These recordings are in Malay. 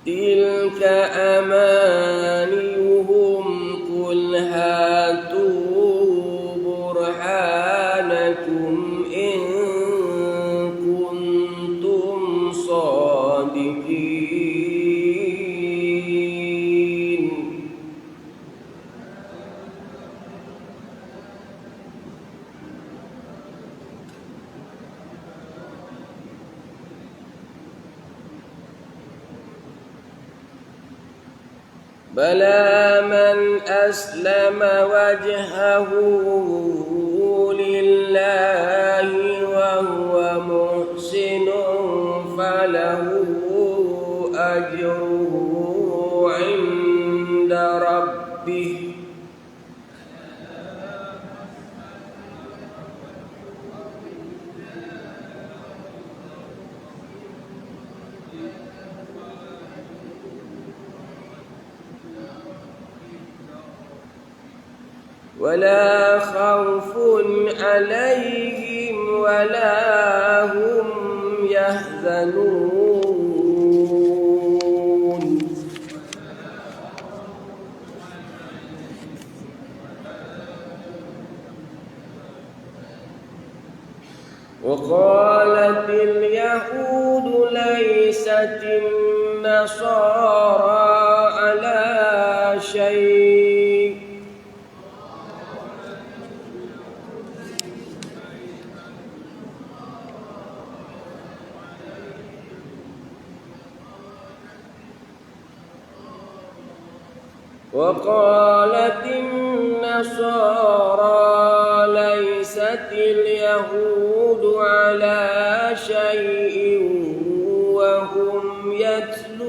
تلك أمانيهم قل هاتوا برهانكم إن كنتم صادقين بلى من أسلم وجهه لله وهو محسن فله أجره عند ربه ولا خوف عليهم ولا هم يحزنون وقالت اليهود ليست النصارى على شيء وقالت النصارى ليست اليهود على شيء وهم يتلون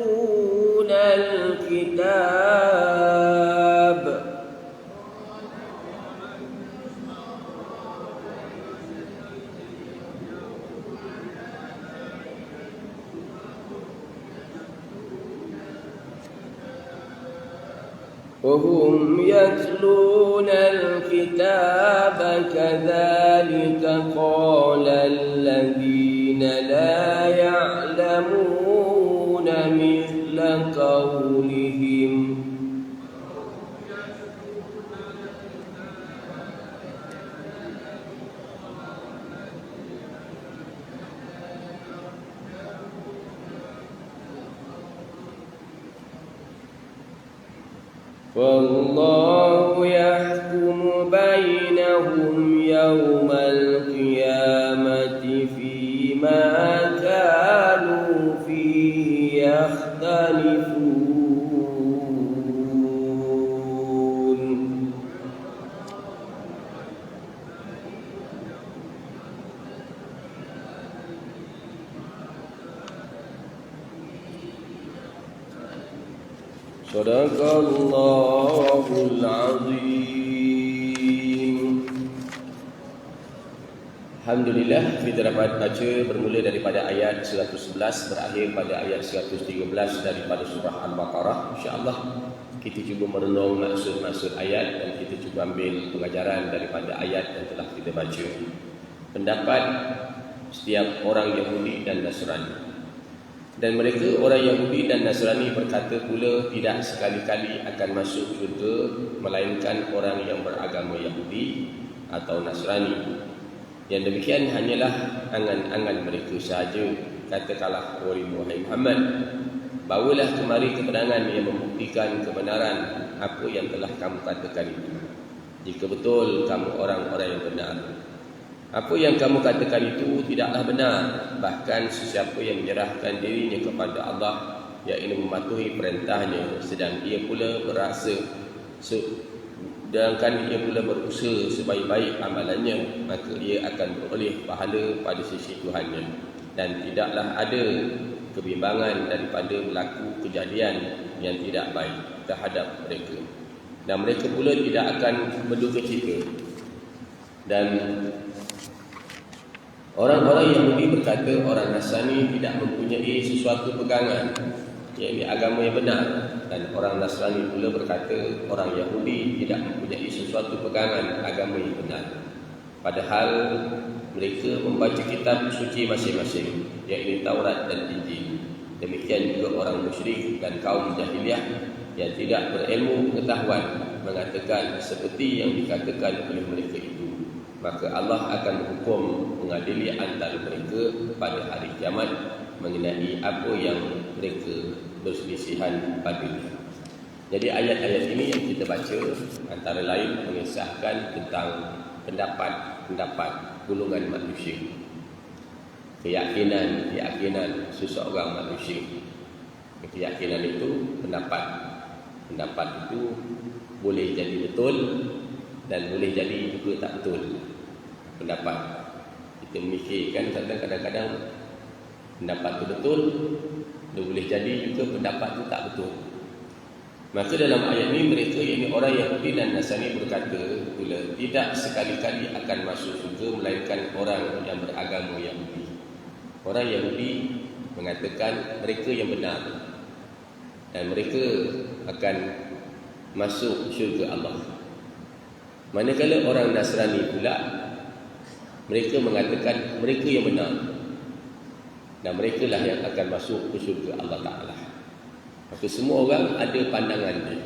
الكتاب كذلك قال الذين لا يعلمون مثل قولهم والله يحكم بينهم يوم القيامة فيما كانوا فيه يختلفون Sadaqallahul Azim. Alhamdulillah, kita dapat baca bermula daripada ayat 111 berakhir pada ayat 113 daripada surah Al-Baqarah. InsyaAllah kita cuba merenung maksud-maksud ayat dan kita cuba ambil pengajaran daripada ayat yang telah kita baca. Pendapat setiap orang Yahudi dan Nasrani. Dan mereka orang Yahudi dan Nasrani berkata pula tidak sekali-kali akan masuk syurga melainkan orang yang beragama Yahudi atau Nasrani. Yang demikian hanyalah angan-angan mereka sahaja. Katakanlah wahai Muhammad, bawalah kemari keterangan yang membuktikan kebenaran apa yang telah kamu katakan itu. Jika betul kamu orang-orang yang benar, apa yang kamu katakan itu tidaklah benar. Bahkan sesiapa yang menyerahkan dirinya kepada Allah, iaitu mematuhi perintahnya, sedang ia pula sedangkan ia pula berusaha sebaik-baik amalannya, maka ia akan beroleh pahala pada sisi Tuhannya. Dan tidaklah ada kebimbangan daripada berlaku kejadian yang tidak baik terhadap mereka. Dan mereka pula tidak akan berduka cita. Dan orang-orang Yahudi berkata orang Nasrani tidak mempunyai sesuatu pegangan Ini agama yang benar. Dan orang Nasrani pula berkata orang Yahudi tidak mempunyai sesuatu pegangan agama yang benar, padahal mereka membaca kitab suci masing-masing, iaitu Taurat dan Injil. Demikian juga orang musyrik dan kaum jahiliah yang tidak berilmu pengetahuan mengatakan seperti yang dikatakan oleh mereka itu. Maka Allah akan menghukum mengadili antara mereka pada hari kiamat mengenai apa yang mereka berselisihan padanya. Jadi ayat-ayat ini yang kita baca antara lain mengisahkan tentang pendapat golongan manusia, keyakinan seseorang manusia. Keyakinan itu pendapat itu boleh jadi betul dan boleh jadi juga tak betul. Pendapat kita memikirkan kadang-kadang pendapat itu betul, dia boleh jadi juga pendapat itu tak betul. Maka dalam ayat ini mereka, yakni orang Yahudi dan Nasrani berkata pula, tidak sekali-kali akan masuk surga melainkan orang yang beragama Yahudi. Orang Yahudi mengatakan mereka yang benar dan mereka akan masuk syurga Allah. Manakala orang Nasrani pula, mereka mengatakan mereka yang benar dan mereka lah yang akan masuk ke syurga Allah Ta'ala. Maka semua orang ada pandangan dia.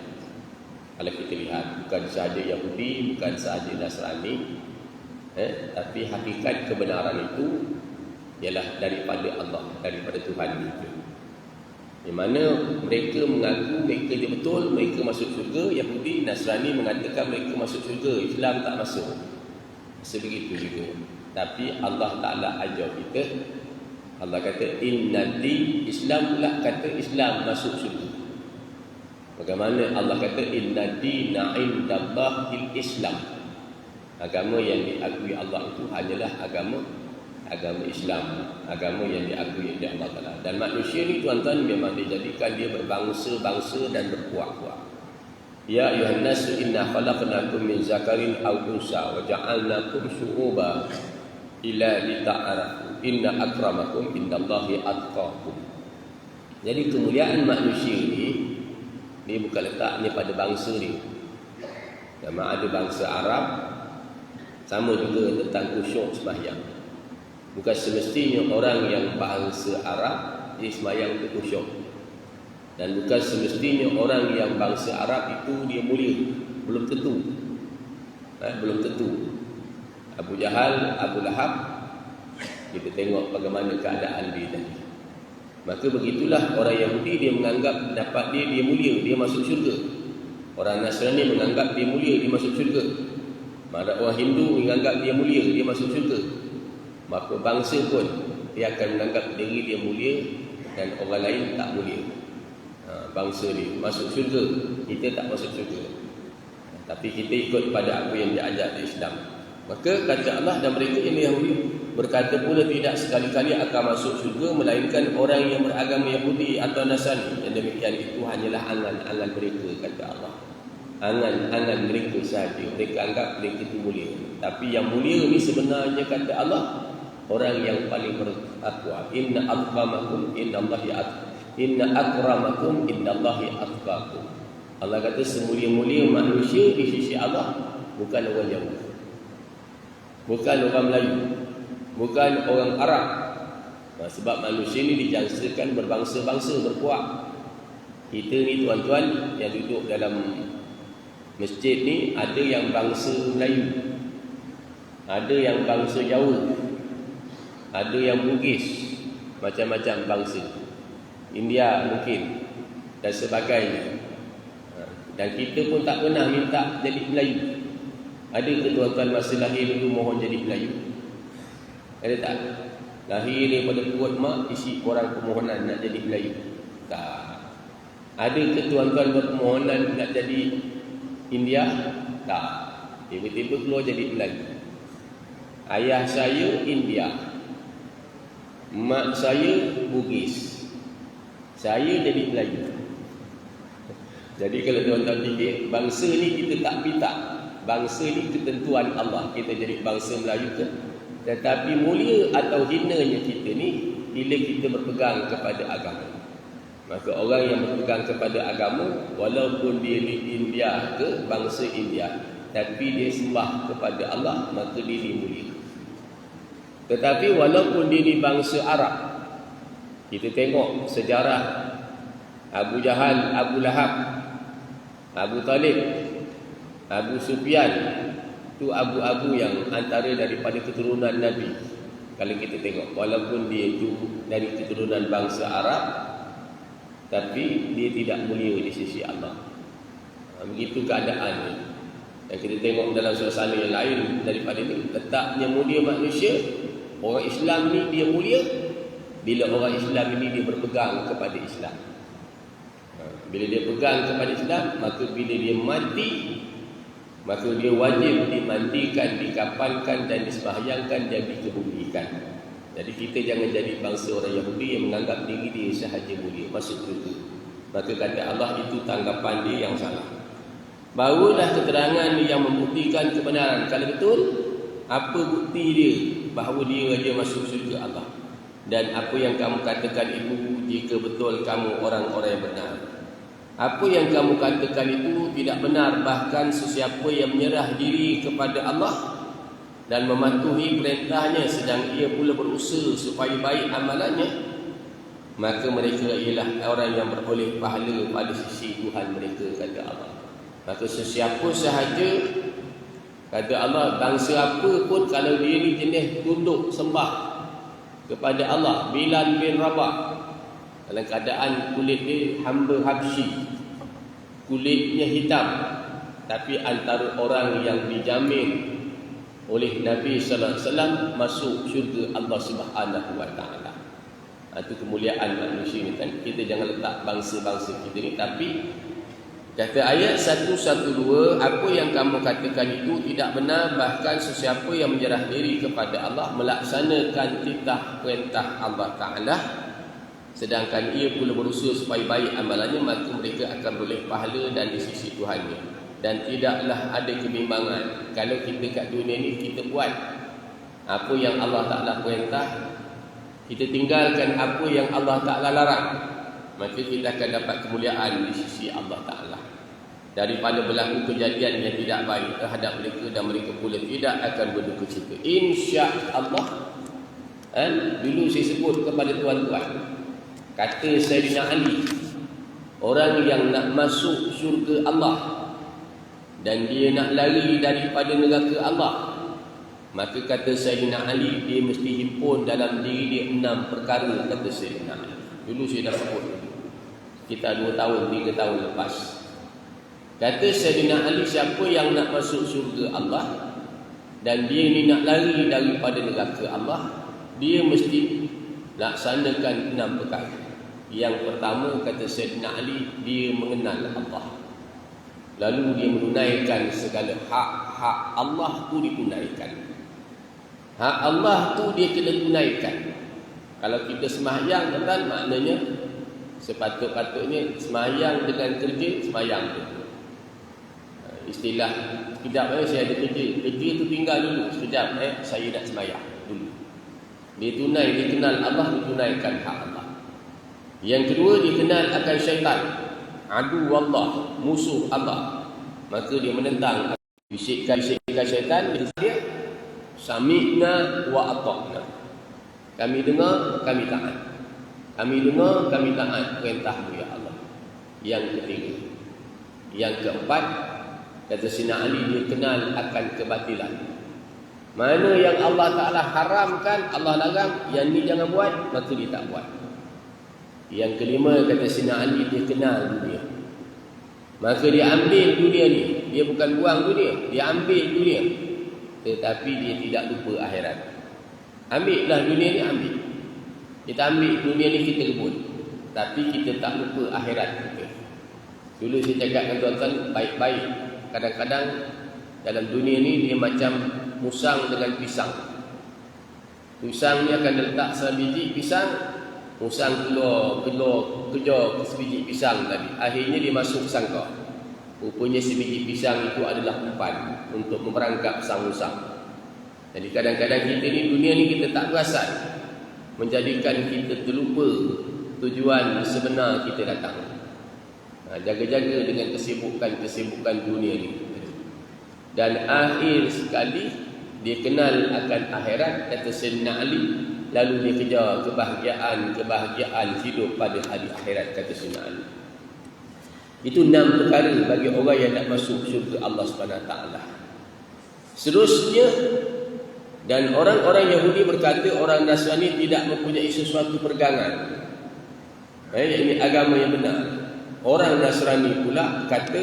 Kalau kita lihat, bukan sahaja Yahudi, bukan sahaja Nasrani, tapi hakikat kebenaran itu ialah daripada Allah, daripada Tuhan kita. Di mana mereka mengaku mereka dia betul, mereka masuk syurga. Yahudi, Nasrani mengatakan mereka masuk syurga, Islam tak masuk. Sebegitu juga. Tapi Allah Ta'ala ajar kita, Allah kata inna din, Islam pula kata Islam masuk syurga. Bagaimana Allah kata inna dina indallahil Islam, agama yang diakui Allah itu hanyalah agama Islam, agama yang diakui oleh Allah Ta'ala. Dan manusia ni tuan-tuan memang dijadikan dia berbangsa-bangsa dan berkuah-kuah. Ya ayuhan nasu inna khalaqnakum min zakarin aw unsa wa ja'alnakum syu'uba ila lita'arafu inna akramakum indallahi atqakum. Jadi kemuliaan manusia ni bukan letaknya pada bangsa ni. Sama ada bangsa Arab, sama juga tentang khusyuk sembahyang. Bukan semestinya orang yang bangsa Arab dia sembahyang itu khusyuk, dan bukan semestinya orang yang bangsa Arab itu dia mulia. Belum tentu. Belum tentu. Abu Jahal, Abu Lahab, kita tengok bagaimana keadaan dia tadi. Maka begitulah orang Yahudi, dia menganggap pendapat dia mulia, dia masuk syurga. Orang Nasrani menganggap dia mulia, dia masuk syurga. Maka orang Hindu menganggap dia mulia, dia masuk syurga. Maka bangsa pun dia akan menganggap diri dia mulia dan orang lain tak mulia. Bangsa dia masuk syurga, kita tak masuk syurga. Tapi kita ikut pada apa yang diajar di Islam. Maka kata Allah, dan mereka yang Yahudi berkata pula tidak sekali-kali akan masuk syurga melainkan orang yang beragama Yahudi atau Nasrani. Yang demikian itu hanyalah angan-angan mereka, kata Allah. Angan-angan mereka sahaja. Mereka anggap mereka itu mulia. Tapi yang mulia ni sebenarnya, kata Allah, orang yang paling bertakwa. Inna akramakum indallahi atqakum. Inna akramakum indallahi atqakum. Allah kata semulia-mulia manusia di sisi Allah bukan orang Yahudi, bukan orang Melayu, bukan orang Arab. Sebab manusia ni dijangsakan berbangsa-bangsa, berkuah. Kita ni tuan-tuan yang duduk dalam masjid ni, ada yang bangsa Melayu, ada yang bangsa Jawa, ada yang Bugis, macam-macam bangsa, India mungkin dan sebagainya. Dan kita pun tak pernah minta jadi Melayu. Ada ke tuan-tuan masa lahir dulu mohon jadi Melayu? Ada tak? Lahir daripada perut mak isi korang permohonan nak jadi Melayu? Tak. Ada ke tuan-tuan berpermohonan nak jadi India? Tak. Tiba-tiba keluar jadi Melayu. Ayah saya India, mak saya Bugis, saya jadi Melayu. Jadi kalau tuan-tuan fikir, bangsa ni kita tak minta. Bangsa ni ketentuan Allah, kita jadi bangsa Melayu ke. Tetapi mulia atau hinanya kita ni bila kita berpegang kepada agama. Maka orang yang berpegang kepada agama, walaupun dia di India ke bangsa India, tapi dia sembah kepada Allah, maka dia dimulia. Tetapi walaupun dia di bangsa Arab, kita tengok sejarah Abu Jahal, Abu Lahab, Abu Talib, Abu Sufyan, itu abu-abu yang antara daripada keturunan Nabi. Kalau kita tengok, walaupun dia itu dari keturunan bangsa Arab, tapi dia tidak mulia di sisi Allah. Begitu keadaannya. Dan kita tengok dalam suasana yang lain daripada ini, letaknya mulia manusia, orang Islam ni dia mulia bila orang Islam ini dia berpegang kepada Islam. Bila dia pegang kepada Islam, maka bila dia mati, maka dia wajib dimandikan, dikafankan dan disembahyangkan dan dikebumikan. Jadi kita jangan jadi bangsa orang Yahudi yang menganggap diri dia sahaja mulia, masuk syurga. Maka kata Allah, itu tanggapan dia yang salah. Barulah keterangan yang membuktikan kebenaran. Kalau betul, apa bukti dia bahawa dia aja masuk syurga Allah? Dan apa yang kamu katakan itu, jika betul kamu orang-orang yang benar. Apa yang kamu katakan itu tidak benar. Bahkan sesiapa yang menyerah diri kepada Allah dan mematuhi perintahnya, sedang ia pula berusaha supaya baik amalannya, maka mereka ialah orang yang beroleh pahala pada sisi Tuhan mereka, kata Allah. Maka sesiapa sahaja, kata Allah, bangsa apa pun, kalau dia ni jenis tunduk sembah kepada Allah. Bilal bin Rabah dalam keadaan kulit dia hamba Habsyi, kulitnya hitam, tapi antara orang yang dijamin oleh Nabi sallallahu alaihi wasallam masuk syurga Allah Subhanahu wa taala. Itu kemuliaan manusia ni kan. Kita jangan letak bangsa-bangsa kita ni. Tapi kata ayat 112, apa yang kamu katakan itu tidak benar. Bahkan sesiapa yang menyerah diri kepada Allah, melaksanakan titah perintah Allah Ta'ala, sedangkan ia pula berusaha supaya baik amalannya, maka mereka akan boleh pahala dan di sisi Tuhannya. Dan tidaklah ada kebimbangan kalau kita kat dunia ni kita buat apa yang Allah Ta'ala perintah, kita tinggalkan apa yang Allah Ta'ala larang, maka kita akan dapat kemuliaan di sisi Allah Ta'ala, daripada berlaku kejadian yang tidak baik terhadap mereka, dan mereka pula tidak akan berduka cita, insya-Allah. Dulu saya sebut kepada tuan-tuan, kata Sayyidina Ali, orang yang nak masuk syurga Allah dan dia nak lari daripada neraka Allah, maka kata Sayyidina Ali, dia mesti himpun dalam diri dia 6 perkara, kata Sayyidina Ali. Dulu saya dah sebut, kita 2 tahun, 3 tahun lepas. Kata Sayyidina Ali, siapa yang nak masuk syurga Allah dan dia ni nak lari daripada neraka Allah, dia mesti laksanakan 6 perkara. Yang pertama, kata Sayyidina Ali, dia mengenal Allah. Lalu dia menunaikan segala hak-hak Allah tu ditunaikan. Hak Allah tu dia kena tunaikan. Kalau kita sembahyang, kan, maknanya sepatut-patutnya sembahyang dengan kerja, sembahyang tu. Istilah sekejap, saya ada kerja tu tinggal dulu sekejap, saya nak sembahyang dulu. Dia tunai, dia kenal Allah, dia tunaikan hak Allah. Yang kedua, dia kenal akan syaitan, adu Allah, musuh Allah. Maka dia menentang bisikan-bisikan syaitan. Dia sami'na wa ata'na, kami dengar, kami taat. Kami dengar, kami taat perintahmu ya Allah. Yang ketiga. Yang keempat, kata Sayyidina Ali, dia kenal akan kebatilan. Mana yang Allah Ta'ala haramkan, Allah larang, yang ni jangan buat, maka dia tak buat. Yang kelima, kata Sayyidina Ali, dia kenal dunia. Maka dia ambil dunia ni. Dia bukan buang dunia, dia ambil dunia, tetapi dia tidak lupa akhirat. Ambillah dunia ni, ambil. Kita ambil dunia ni, kita rebut, tapi kita tak lupa akhirat kita. Dulu saya cakap dengan tuan-tuan baik-baik, kadang-kadang dalam dunia ni dia macam musang dengan pisang. Pisang ni akan letak sebiji pisang, musang kejar sebiji pisang tadi. Akhirnya dia masuk sangkar. Rupanya sebiji pisang itu adalah umpan untuk memerangkap sang musang. Jadi kadang-kadang kita ni, dunia ni kita tak perasan, menjadikan kita terlupa tujuan sebenar kita datang. Jaga-jaga dengan kesibukan dunia ni. Dan akhir sekali dia kenal akan akhirat, kata Sayyidina Ali, lalu dia kejar kebahagiaan hidup pada hari akhirat, kata Sayyidina Ali. Itu 6 perkara bagi orang yang nak masuk syurga Allah SWT. Seterusnya, dan orang-orang Yahudi berkata orang Nasrani tidak mempunyai sesuatu pegangan. Ini agama yang benar. Orang Nasrani pula kata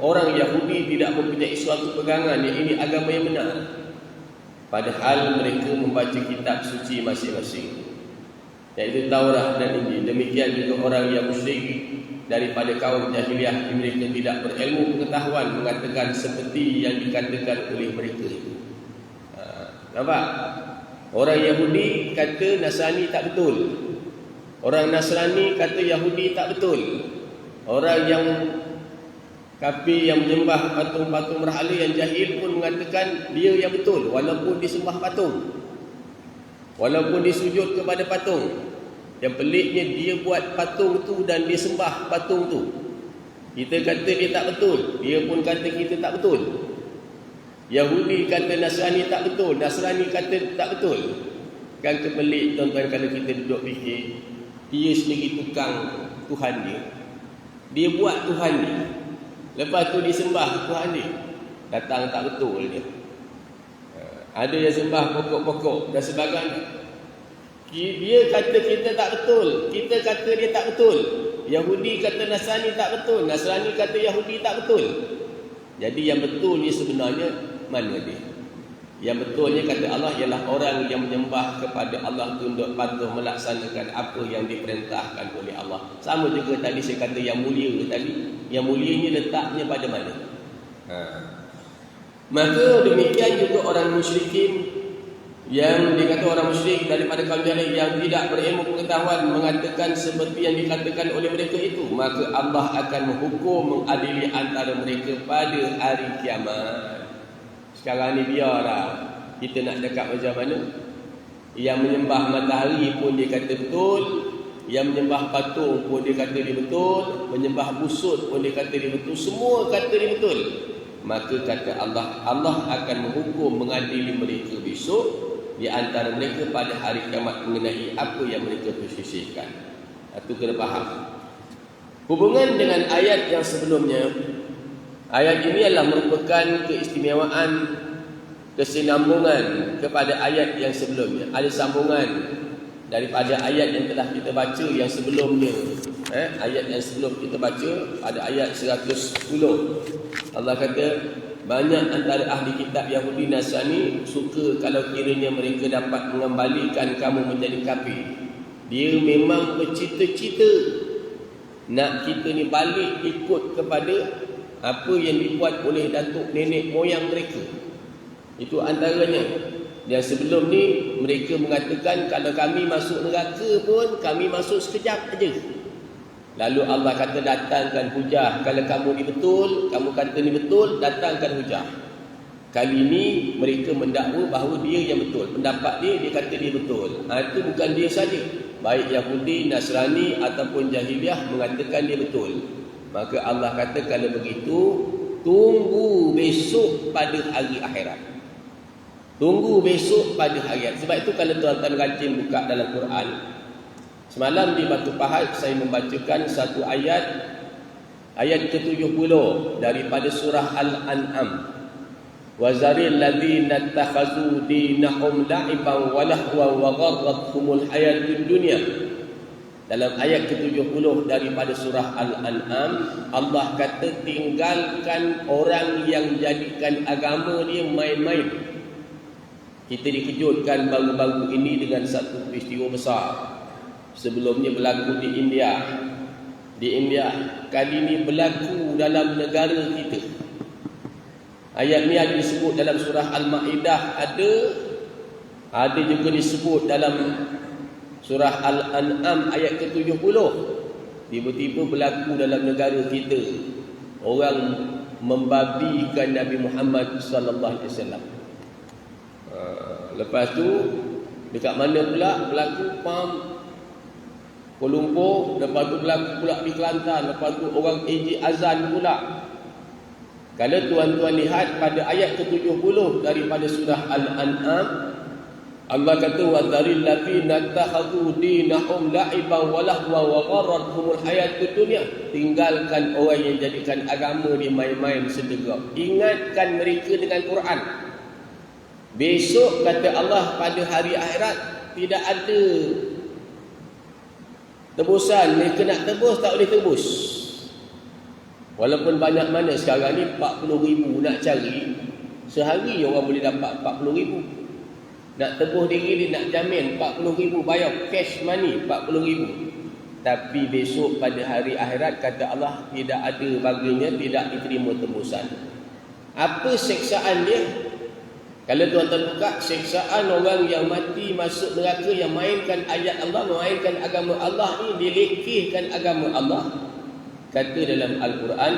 orang Yahudi tidak mempunyai suatu pegangan. Ini agama yang benar. Padahal mereka membaca kitab suci masing-masing, iaitu Taurat dan Injil. Demikian juga orang yang musyrik daripada kaum jahiliah, mereka tidak berilmu pengetahuan mengatakan seperti yang dikatakan oleh mereka itu. Nampak? Orang Yahudi kata Nasrani tak betul. Orang Nasrani kata Yahudi tak betul. Orang yang kafir yang menyembah patung-patung berhala yang jahil pun mengatakan dia yang betul, walaupun disembah patung, walaupun disujud kepada patung. Yang peliknya dia buat patung tu dan dia sembah patung tu. Kita kata dia tak betul, dia pun kata kita tak betul. Yahudi kata Nasrani tak betul, Nasrani kata tak betul. Kan kepelik tuan-tuan kalau kita duduk fikir, dia sendiri tukang Tuhan dia. Dia buat Tuhan dia. Lepas tu disembah Tuhan dia. Datang tak betul dia. Ada yang sembah pokok-pokok dan sebagainya. Dia kata kita tak betul, kita kata dia tak betul. Yahudi kata Nasrani tak betul, Nasrani kata Yahudi tak betul. Jadi yang betul ni sebenarnya mana dia? Yang betulnya kata Allah ialah orang yang menyembah kepada Allah, tunduk patuh melaksanakan apa yang diperintahkan oleh Allah. Sama juga tadi saya kata yang mulia tadi. Yang mulia ni letaknya pada mana? Maka demikian juga orang musyrikin, yang dikata orang musyrik daripada kaum jahil yang tidak berilmu pengetahuan mengatakan seperti yang dikatakan oleh mereka itu, maka Allah akan menghukum, mengadili antara mereka pada hari kiamat. Sekarang ni biarlah kita nak cakap macam mana. Yang menyembah matahari pun dia kata betul, yang menyembah patung pun dia kata dia betul, menyembah busut pun dia kata dia betul, semua kata dia betul. Maka kata Allah, Allah akan menghukum, mengadili mereka besok di antara mereka pada hari kiamat mengenai apa yang mereka persisihkan. Itu kena faham. Hubungan dengan ayat yang sebelumnya, ayat ini adalah merupakan keistimewaan, kesinambungan kepada ayat yang sebelumnya. Ada sambungan daripada ayat yang telah kita baca yang sebelumnya. Ayat yang sebelum kita baca pada ayat 110. Allah kata, banyak antara ahli kitab Yahudi Nasrani suka kalau kiranya mereka dapat mengembalikan kamu menjadi kafir. Dia memang bercita-cita nak kita ni balik ikut kepada apa yang dibuat oleh datuk nenek moyang mereka. Itu antaranya. Dan sebelum ni mereka mengatakan kalau kami masuk neraka pun kami masuk sekejap aja. Lalu Allah kata datangkan hujah. Kalau kamu ni betul, kamu kata ni betul, datangkan hujah. Kali ni mereka mendakwa bahawa dia yang betul. Pendapat dia kata dia betul. Itu bukan dia saja. Baik Yahudi, Nasrani ataupun Jahiliyah mengatakan dia betul. Maka Allah kata kalau begitu, tunggu besok pada hari akhirat. Tunggu besok pada hari akhirat. Sebab itu kalau tuan-tuan rajin buka dalam Quran, semalam di Batu Pahat saya membacakan satu ayat, ayat ke-70 daripada surah Al-An'am. Wa zaril ladzina takhazu dinahum la'iban wa lahwa wa gharrathumul hayatud dunya. Dalam ayat ke-70 daripada surah Al-An'am, Allah kata tinggalkan orang yang jadikan agama ni main-main. Kita dikejutkan baru-baru ini dengan satu peristiwa besar. Sebelumnya berlaku di India. Di India, kali ini berlaku dalam negara kita. Ayat ni ada disebut dalam surah Al-Ma'idah, ada juga disebut dalam surah Al-An'am ayat ke-70. Tiba-tiba berlaku dalam negara kita. Orang membabikan Nabi Muhammad sallallahu alaihi wasallam. Lepas tu dekat mana pula berlaku Kuala Lumpur, lepas tu berlaku pula di Kelantan, lepas tu orang AJ azan pula. Kalau tuan-tuan lihat pada ayat ke-70 daripada surah Al-An'am, Allah kata wa dzaril ladzina takhadhu dinahum la'iban wa lahwa wa gharratuhumul hayatud dunya. Tinggalkan orang yang jadikan agama dia main-main sedekah. Ingatkan mereka dengan Quran. Besok kata Allah pada hari akhirat tidak ada tebusan. Mereka nak tebus tak boleh tebus. Walaupun banyak mana sekarang ni 40,000 nak cari, sehari orang boleh dapat 40,000. Nak tebus diri dia nak jamin 40,000 bayar cash money 40,000. Tapi besok pada hari akhirat kata Allah tidak ada baginya, tidak diterima tebusan. Apa seksaan dia? Kalau tuan-tuan buka, seksaan orang yang mati masuk neraka yang mainkan ayat Allah, memainkan agama Allah ni, dilekehkan agama Allah. Kata dalam Al-Quran,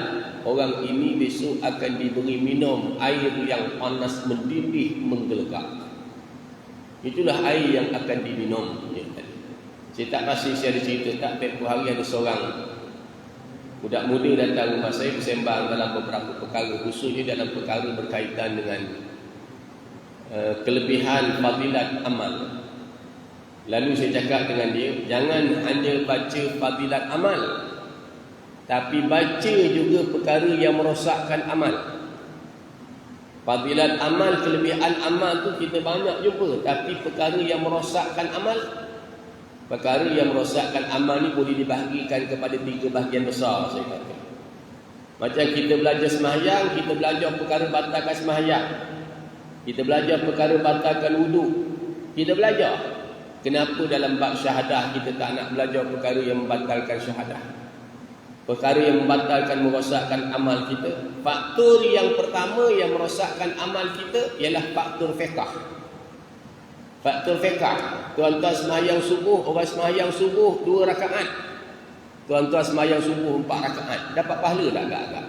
orang ini besok akan diberi minum air yang panas mendidih menggelegak. Itulah air yang akan diminum. Saya tak pasti saya ada cerita tak, tempoh hari ada seorang budak muda datang rumah saya bersembang dalam beberapa perkara, khususnya dalam perkara berkaitan dengan kelebihan fadilat amal. Lalu saya cakap dengan dia, jangan hanya baca fadilat amal, tapi baca juga perkara yang merosakkan amal. Fadilat amal, kelebihan amal tu kita banyak jumpa, tapi perkara yang merosakkan amal, perkara yang merosakkan amal ni boleh dibahagikan kepada 3 bahagian besar, saya kata. Macam kita belajar sembahyang, kita belajar perkara batalkan sembahyang. Kita belajar perkara batalkan wuduk. Kita belajar. Kenapa dalam bab syahadah kita tak nak belajar perkara yang membatalkan syahadah? Perkara yang membatalkan, merosakkan amal kita. Faktor yang pertama yang merosakkan amal kita ialah faktor fiqh. Faktor fiqh. Tuan-tuan sembahyang subuh, orang sembahyang subuh 2 rakaat. Tuan-tuan sembahyang subuh 4 rakaat. Dapat pahala tak agak-agak?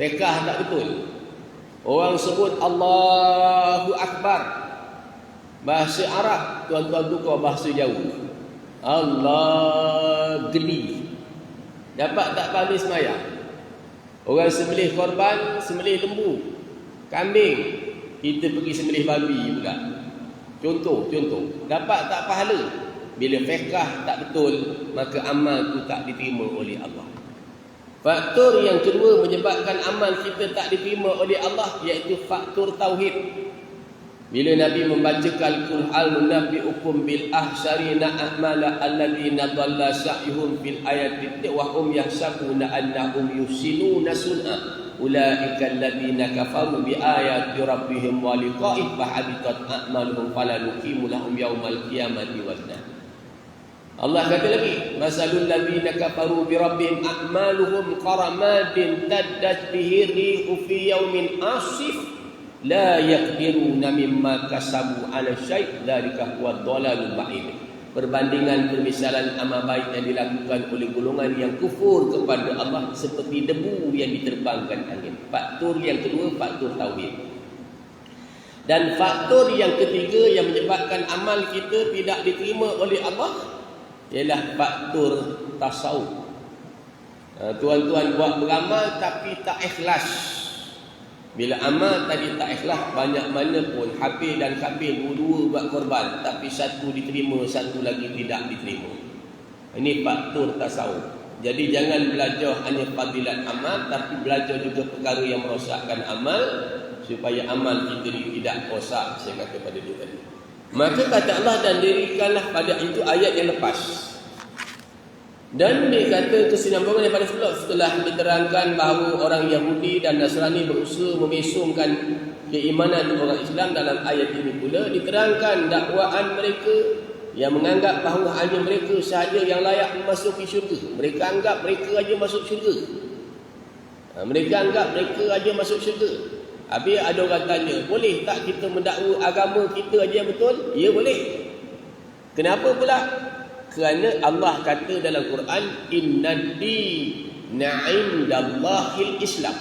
Fiqh tak betul. Orang sebut Allahu Akbar bahasa Arab, tuan-tuan tukar bahasa jauh. Allah geli. Dapat tak pahala sembahyang? Orang sembelih korban, sembelih lembu, kambing, kita pergi sembelih babi pula. Contoh. Dapat tak pahala? Bila fiqh tak betul, maka amal tu tak diterima oleh Allah. Faktor yang kedua menyebabkan amal kita tak diterima oleh Allah, iaitu faktor tauhid. Bila Nabi membacakan Qul hal nunabbi'ukum bil ahsarina a'mala alladziina dhalla sa'yuhum fil ayati wa hum yahsabuna annahum yuhsinuna sun'a ulaika alladziina kafaru bi ayati rabbihim wa liqa'ihi fa habitat a'maluhum fala nuqimu lahum yaumal qiyamati wazna. Allah kata lagi, masalul ladzina kafaru bi rabbihim a'maluhum qaramadin taddat bihi rihu fi yaumin asif la yaqdiruna mimma kasabu ala syai' dzalika huwa dhalalul ba'id. Perbandingan permisalan amal baik yang dilakukan oleh golongan yang kufur kepada Allah seperti debu yang diterbangkan angin. Faktor yang kedua, faktor tauhid. Dan faktor yang ketiga yang menyebabkan amal kita tidak diterima oleh Allah ialah faktor tasawuf. Tuan-tuan buat beramal tapi tak ikhlas. Bila amal tadi tak ikhlas, banyak mana pun Habil dan Kabil dua-dua buat korban, tapi satu diterima, satu lagi tidak diterima. Ini faktor tasawuf. Jadi jangan belajar hanya fadilat amal, tapi belajar juga perkara yang merosakkan amal, supaya amal kita tidak rosak. Saya kata pada dia tadi. Maka kata Allah, dan dirikanlah pada itu ayat yang lepas. Dan dia kata kesinambungan daripada setelah diterangkan bahawa orang Yahudi dan Nasrani berusaha memesongkan keimanan orang Islam, dalam ayat ini pula diterangkan dakwaan mereka yang menganggap bahawa hanya mereka sahaja yang layak memasuki syurga. Mereka anggap mereka aja masuk syurga. Mereka anggap mereka aja masuk syurga. Habis ada orang tanya, boleh tak kita mendakwa agama kita aja yang betul? Ya, boleh. Kenapa pula? Kerana Allah kata dalam Quran, Inna-d-dina 'indallahil Islam.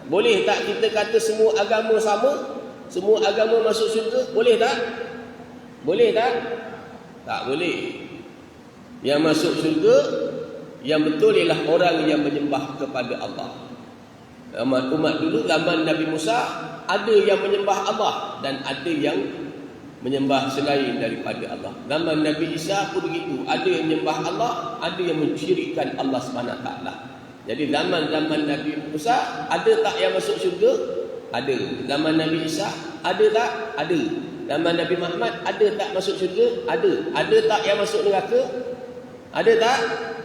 Boleh tak kita kata semua agama sama? Semua agama masuk syurga? Boleh tak? Boleh tak? Tak boleh. Yang masuk syurga yang betul ialah orang yang menyembah kepada Allah. Umat dulu zaman Nabi Musa ada yang menyembah Allah dan ada yang menyembah selain daripada Allah. Zaman Nabi Isa pun begitu, ada yang menyembah Allah, ada yang mensyirikkan Allah SWT. Jadi zaman-zaman Nabi Musa ada tak yang masuk syurga? Ada. Zaman Nabi Isa ada tak? Ada. Zaman Nabi Muhammad ada tak masuk syurga? Ada. Ada tak yang masuk neraka? Ada tak?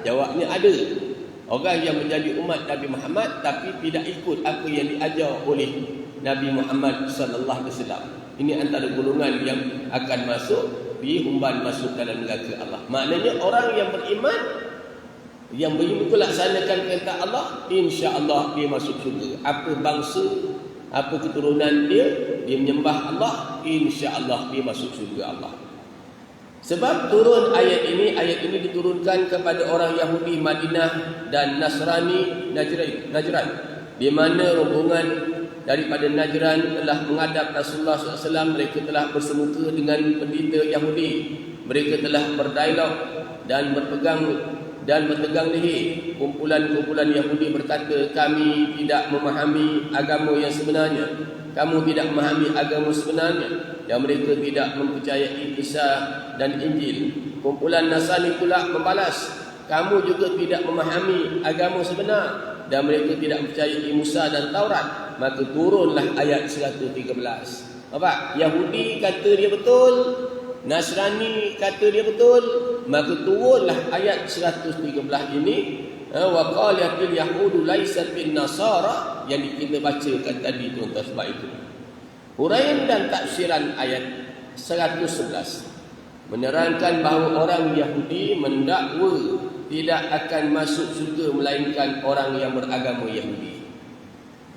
Jawabnya ada. Orang yang menjadi umat Nabi Muhammad tapi tidak ikut apa yang diajar oleh Nabi Muhammad sallallahu alaihi wasallam. Ini antara golongan yang akan masuk dihumban masuk dalam neraka Allah. Maknanya orang yang beriman, yang melaksanakan perintah Allah, insya-Allah dia masuk syurga. Apa bangsa, apa keturunan dia menyembah Allah, insya-Allah dia masuk syurga Allah. Sebab turun ayat ini diturunkan kepada orang Yahudi Madinah dan Nasrani Najran, di mana rombongan daripada Najran telah menghadap Rasulullah SAW. Mereka telah bersemuka dengan pendeta Yahudi. Mereka telah berdialog dan bertegang leher. Kumpulan-kumpulan Yahudi berkata, kami tidak memahami agama yang sebenarnya. Kamu tidak memahami agama sebenarnya. Dan mereka tidak mempercayai Isa dan Injil. Kumpulan Nasrani pula membalas, kamu juga tidak memahami agama sebenar. Dan mereka tidak mempercayai Musa dan Taurat. Maka turunlah ayat 113. Nampak? Yahudi kata dia betul, Nasrani kata dia betul, maka turunlah ayat 113 ini. Wa qalatil yahudu laysat bin nasara, yang kita bacakan tadi tuan-tuan. Sebab itu huraian dan tafsiran ayat 111 menerangkan bahawa orang Yahudi mendakwa tidak akan masuk syurga melainkan orang yang beragama Yahudi.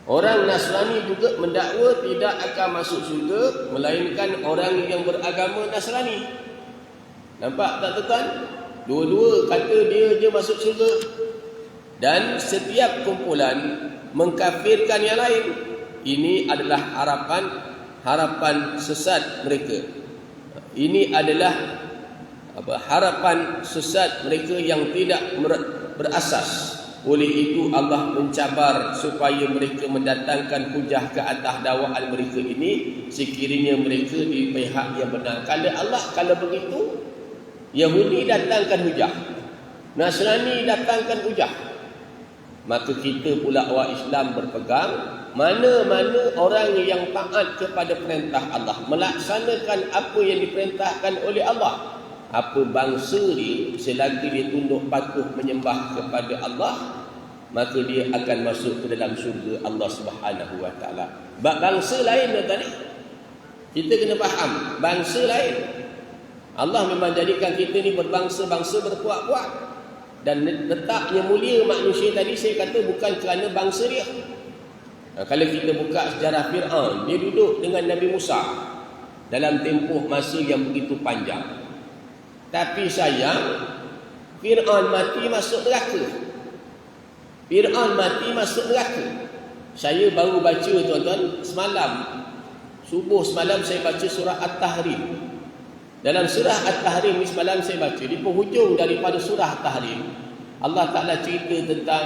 Orang Nasrani juga mendakwa tidak akan masuk syurga melainkan orang yang beragama Nasrani. Nampak tak tuan? Dua-dua kata dia je masuk syurga. Dan setiap kumpulan mengkafirkan yang lain. Ini adalah harapan sesat mereka. Ini adalah harapan sesat mereka yang tidak berasas. Oleh itu Allah mencabar supaya mereka mendatangkan hujah ke atas dakwaan mereka ini, sekiranya mereka di pihak yang benar. Kalau begitu, Yahudi datangkan hujah, Nasrani datangkan hujah, maka kita pula orang Islam berpegang, mana-mana orang yang taat kepada perintah Allah, melaksanakan apa yang diperintahkan oleh Allah, apa bangsa dia, selagi dia tunduk patuh menyembah kepada Allah, maka dia akan masuk ke dalam syurga Allah Subhanahu wa taala. Bangsa lain tadi kita kena faham, bangsa lain. Allah memang jadikan kita ni berbangsa-bangsa, berpuak-puak. Dan letaknya mulia manusia tadi saya kata bukan kerana bangsa dia. Kalau kita buka sejarah Fir'aun, dia duduk dengan Nabi Musa dalam tempoh masa yang begitu panjang. Tapi sayang, Fir'aun mati masuk neraka. Fir'aun mati masuk neraka. Saya baru baca tuan-tuan semalam, subuh semalam saya baca surah At-Tahrim. Dalam surah At-Tahrim ni semalam saya baca, di penghujung daripada surah At-Tahrim, Allah Ta'ala cerita tentang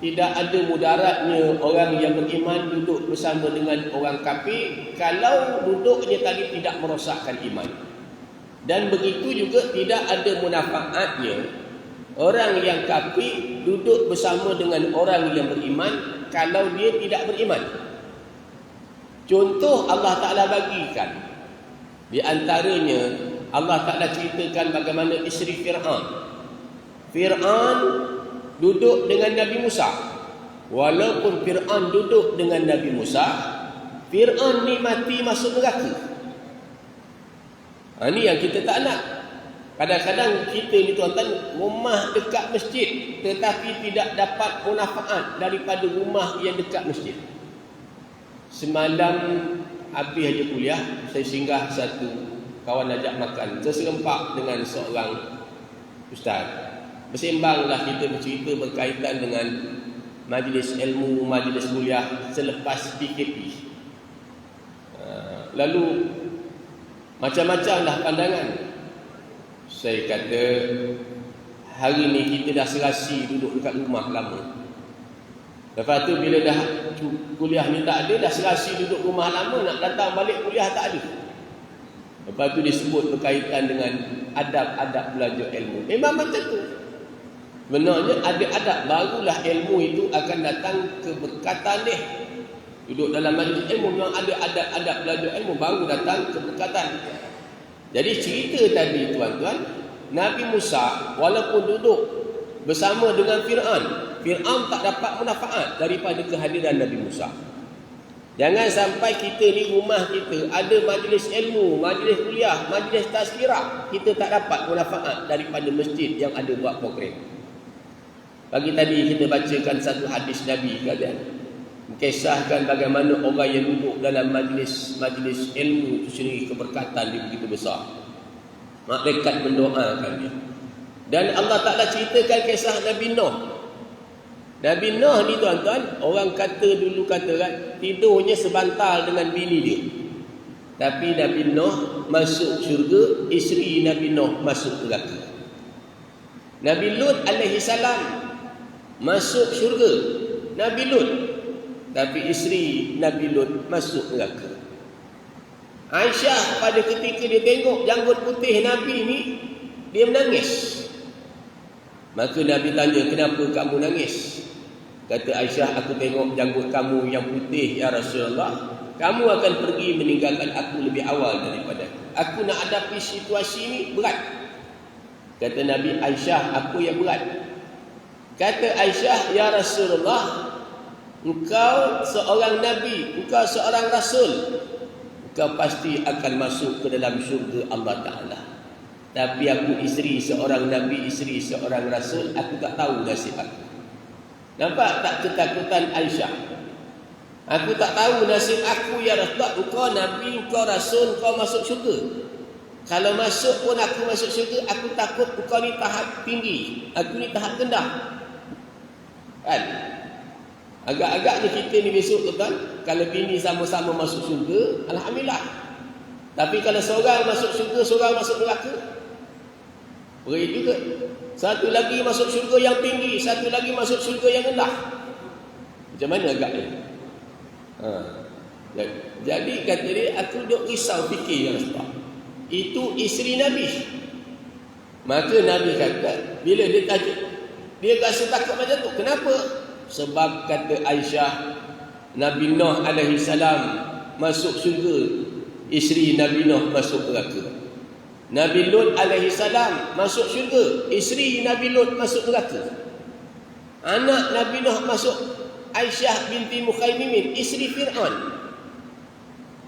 tidak ada mudaratnya orang yang beriman duduk bersama dengan orang kafir kalau duduknya tadi tidak merosakkan iman. Dan begitu juga tidak ada munafaatnya orang yang kafir duduk bersama dengan orang yang beriman kalau dia tidak beriman. Contoh Allah Ta'ala bagikan. Di antaranya Allah Ta'ala ceritakan bagaimana isteri Fir'aun. Fir'aun duduk dengan Nabi Musa. Walaupun Fir'aun duduk dengan Nabi Musa, Fir'aun ni mati masuk neraka. Ini yang kita tak nak. Kadang-kadang kita ni tuan-tuan, rumah dekat masjid tetapi tidak dapat manfaat daripada rumah yang dekat masjid. Semalam habis aja kuliah, saya singgah satu kawan ajak makan, terserempak dengan seorang ustaz. Bersembanglah kita bercerita berkaitan dengan majlis ilmu, majlis kuliah selepas PKP. Lalu macam-macam lah pandangan. Saya kata hari ni kita dah serasi duduk dekat rumah lama. Lepas tu bila dah kuliah ni tak ada, dah serasi duduk rumah lama, nak datang balik kuliah tak ada. Lepas tu disebut berkaitan dengan adab-adab belajar ilmu. Memang macam tu. Sebenarnya ada adab, barulah ilmu itu akan datang keberkatan dia. Duduk dalam majlis ilmu memang ada adab-adab belajar ilmu, baru datang keberkatan. Jadi cerita tadi tuan-tuan, Nabi Musa walaupun duduk bersama dengan Fir'aun tak dapat manfaat daripada kehadiran Nabi Musa. Jangan sampai kita ni rumah kita ada majlis ilmu, majlis kuliah, majlis tazkirah, kita tak dapat manfaat daripada masjid yang ada buat program. Pagi tadi kita bacakan satu hadis Nabi kata, mengisahkan bagaimana orang yang duduk dalam majlis ilmu itu sendiri keberkatan dia begitu besar. Malaikat mendoakan dia. Dan Allah Ta'ala ceritakan kisah Nabi Nuh. Nabi Nuh ni tuan-tuan, orang dulu kata kan, tidurnya sebantal dengan bini dia. Tapi Nabi Nuh masuk syurga, isteri Nabi Nuh masuk neraka. Nabi Lut alaihi salam masuk syurga, Nabi Lut, tapi isteri Nabi Lut masuk neraka. Aisyah pada ketika dia tengok janggut putih Nabi ni, dia menangis. Maka Nabi tanya, kenapa kamu nangis? Kata Aisyah, aku tengok janggut kamu yang putih ya Rasulullah, kamu akan pergi meninggalkan aku lebih awal daripada aku nak hadapi situasi ini berat. Kata Nabi, Aisyah, aku yang berat. Kata Aisyah, ya Rasulullah, engkau seorang Nabi, engkau seorang Rasul, engkau pasti akan masuk ke dalam syurga Allah Ta'ala. Tapi aku isteri seorang Nabi, isteri seorang Rasul, aku tak tahu nasib aku. Nampak tak ketakutan Aisyah? Aku tak tahu nasib aku ya Rasulullah. Engkau Nabi, engkau Rasul, engkau masuk syurga. Kalau masuk pun aku masuk syurga, aku takut engkau ni tahap tinggi, aku ni tahap rendah. Kan? Agak-agaknya kita ni besok tuan, kalau bini sama-sama masuk syurga, alhamdulillah. Tapi kalau seorang masuk syurga, seorang masuk neraka, berat juga. Satu lagi masuk syurga yang tinggi, satu lagi masuk syurga yang rendah. Macam mana agaknya? Jadi kata dia, aku duk risau fikir ya Rasulullah. Itu isteri Nabi. Maka Nabi kata, bila dia tanya, dia rasa takut macam tu. Kenapa? Sebab kata Aisyah, Nabi Nuh alaihi salam masuk syurga, isteri Nabi Nuh masuk neraka. Nabi Lut alaihi salam masuk syurga, isteri Nabi Lut masuk neraka. Anak Nabi Nuh masuk, Aisyah binti Mukhaimimin, isteri Fir'aun,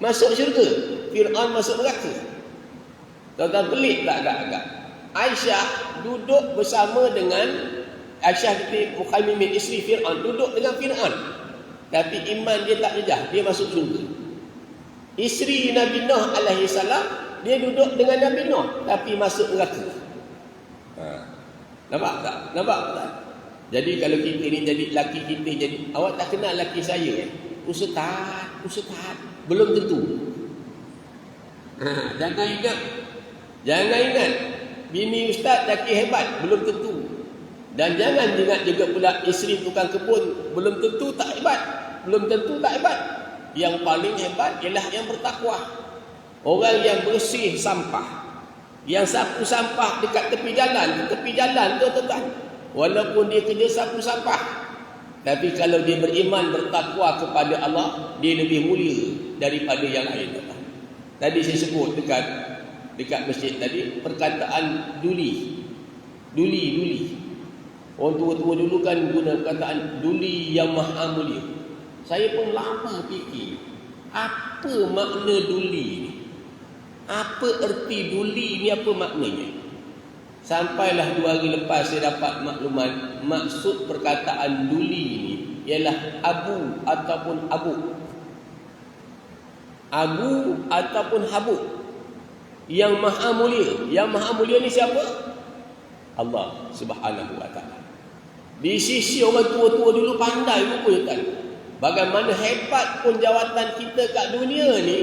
masuk syurga, Fir'aun masuk neraka. Tuan-tuan, pelik tak agak-agak? Aisyah duduk bersama dengan Aisyah binti Mukhaimimin, isteri Fir'aun, duduk dengan Fir'aun, tapi iman dia tak jejah, dia masuk syurga. Isteri Nabi Nuh alaihi salam, dia duduk dengan Nabi Nuh tapi masuk neraka. Nampak tak? Nampak tak? Jadi kalau kita ni jadi laki kita jadi, awak tak kenal laki saya Ustaz, belum tentu. Jangan ingat bini ustaz laki hebat, belum tentu. Dan jangan ingat juga pula isteri tukang kebun, belum tentu tak hebat. Yang paling hebat ialah yang bertakwa. Orang yang bersih sampah, yang sapu sampah dekat tepi jalan tu tuan-tuan, walaupun dia kerja sapu sampah, tapi kalau dia beriman, bertakwa kepada Allah, dia lebih mulia daripada yang lain, tuan-tuan. Tadi saya sebut dekat masjid tadi, perkataan duli. Orang tua-tua dulu kan guna perkataan duli yang maha mulia. Saya pun lama fikir, apa makna duli ni? Apa erti duli ni, apa maknanya? Sampailah 2 hari lepas saya dapat makluman, maksud perkataan duli ni ialah abu ataupun habu. Yang maha mulia ni siapa? Allah Subhanahu wa taala. Di sisi orang tua-tua dulu pandai rupanya kan. Bagaimana hebat pun jawatan kita kat dunia ni,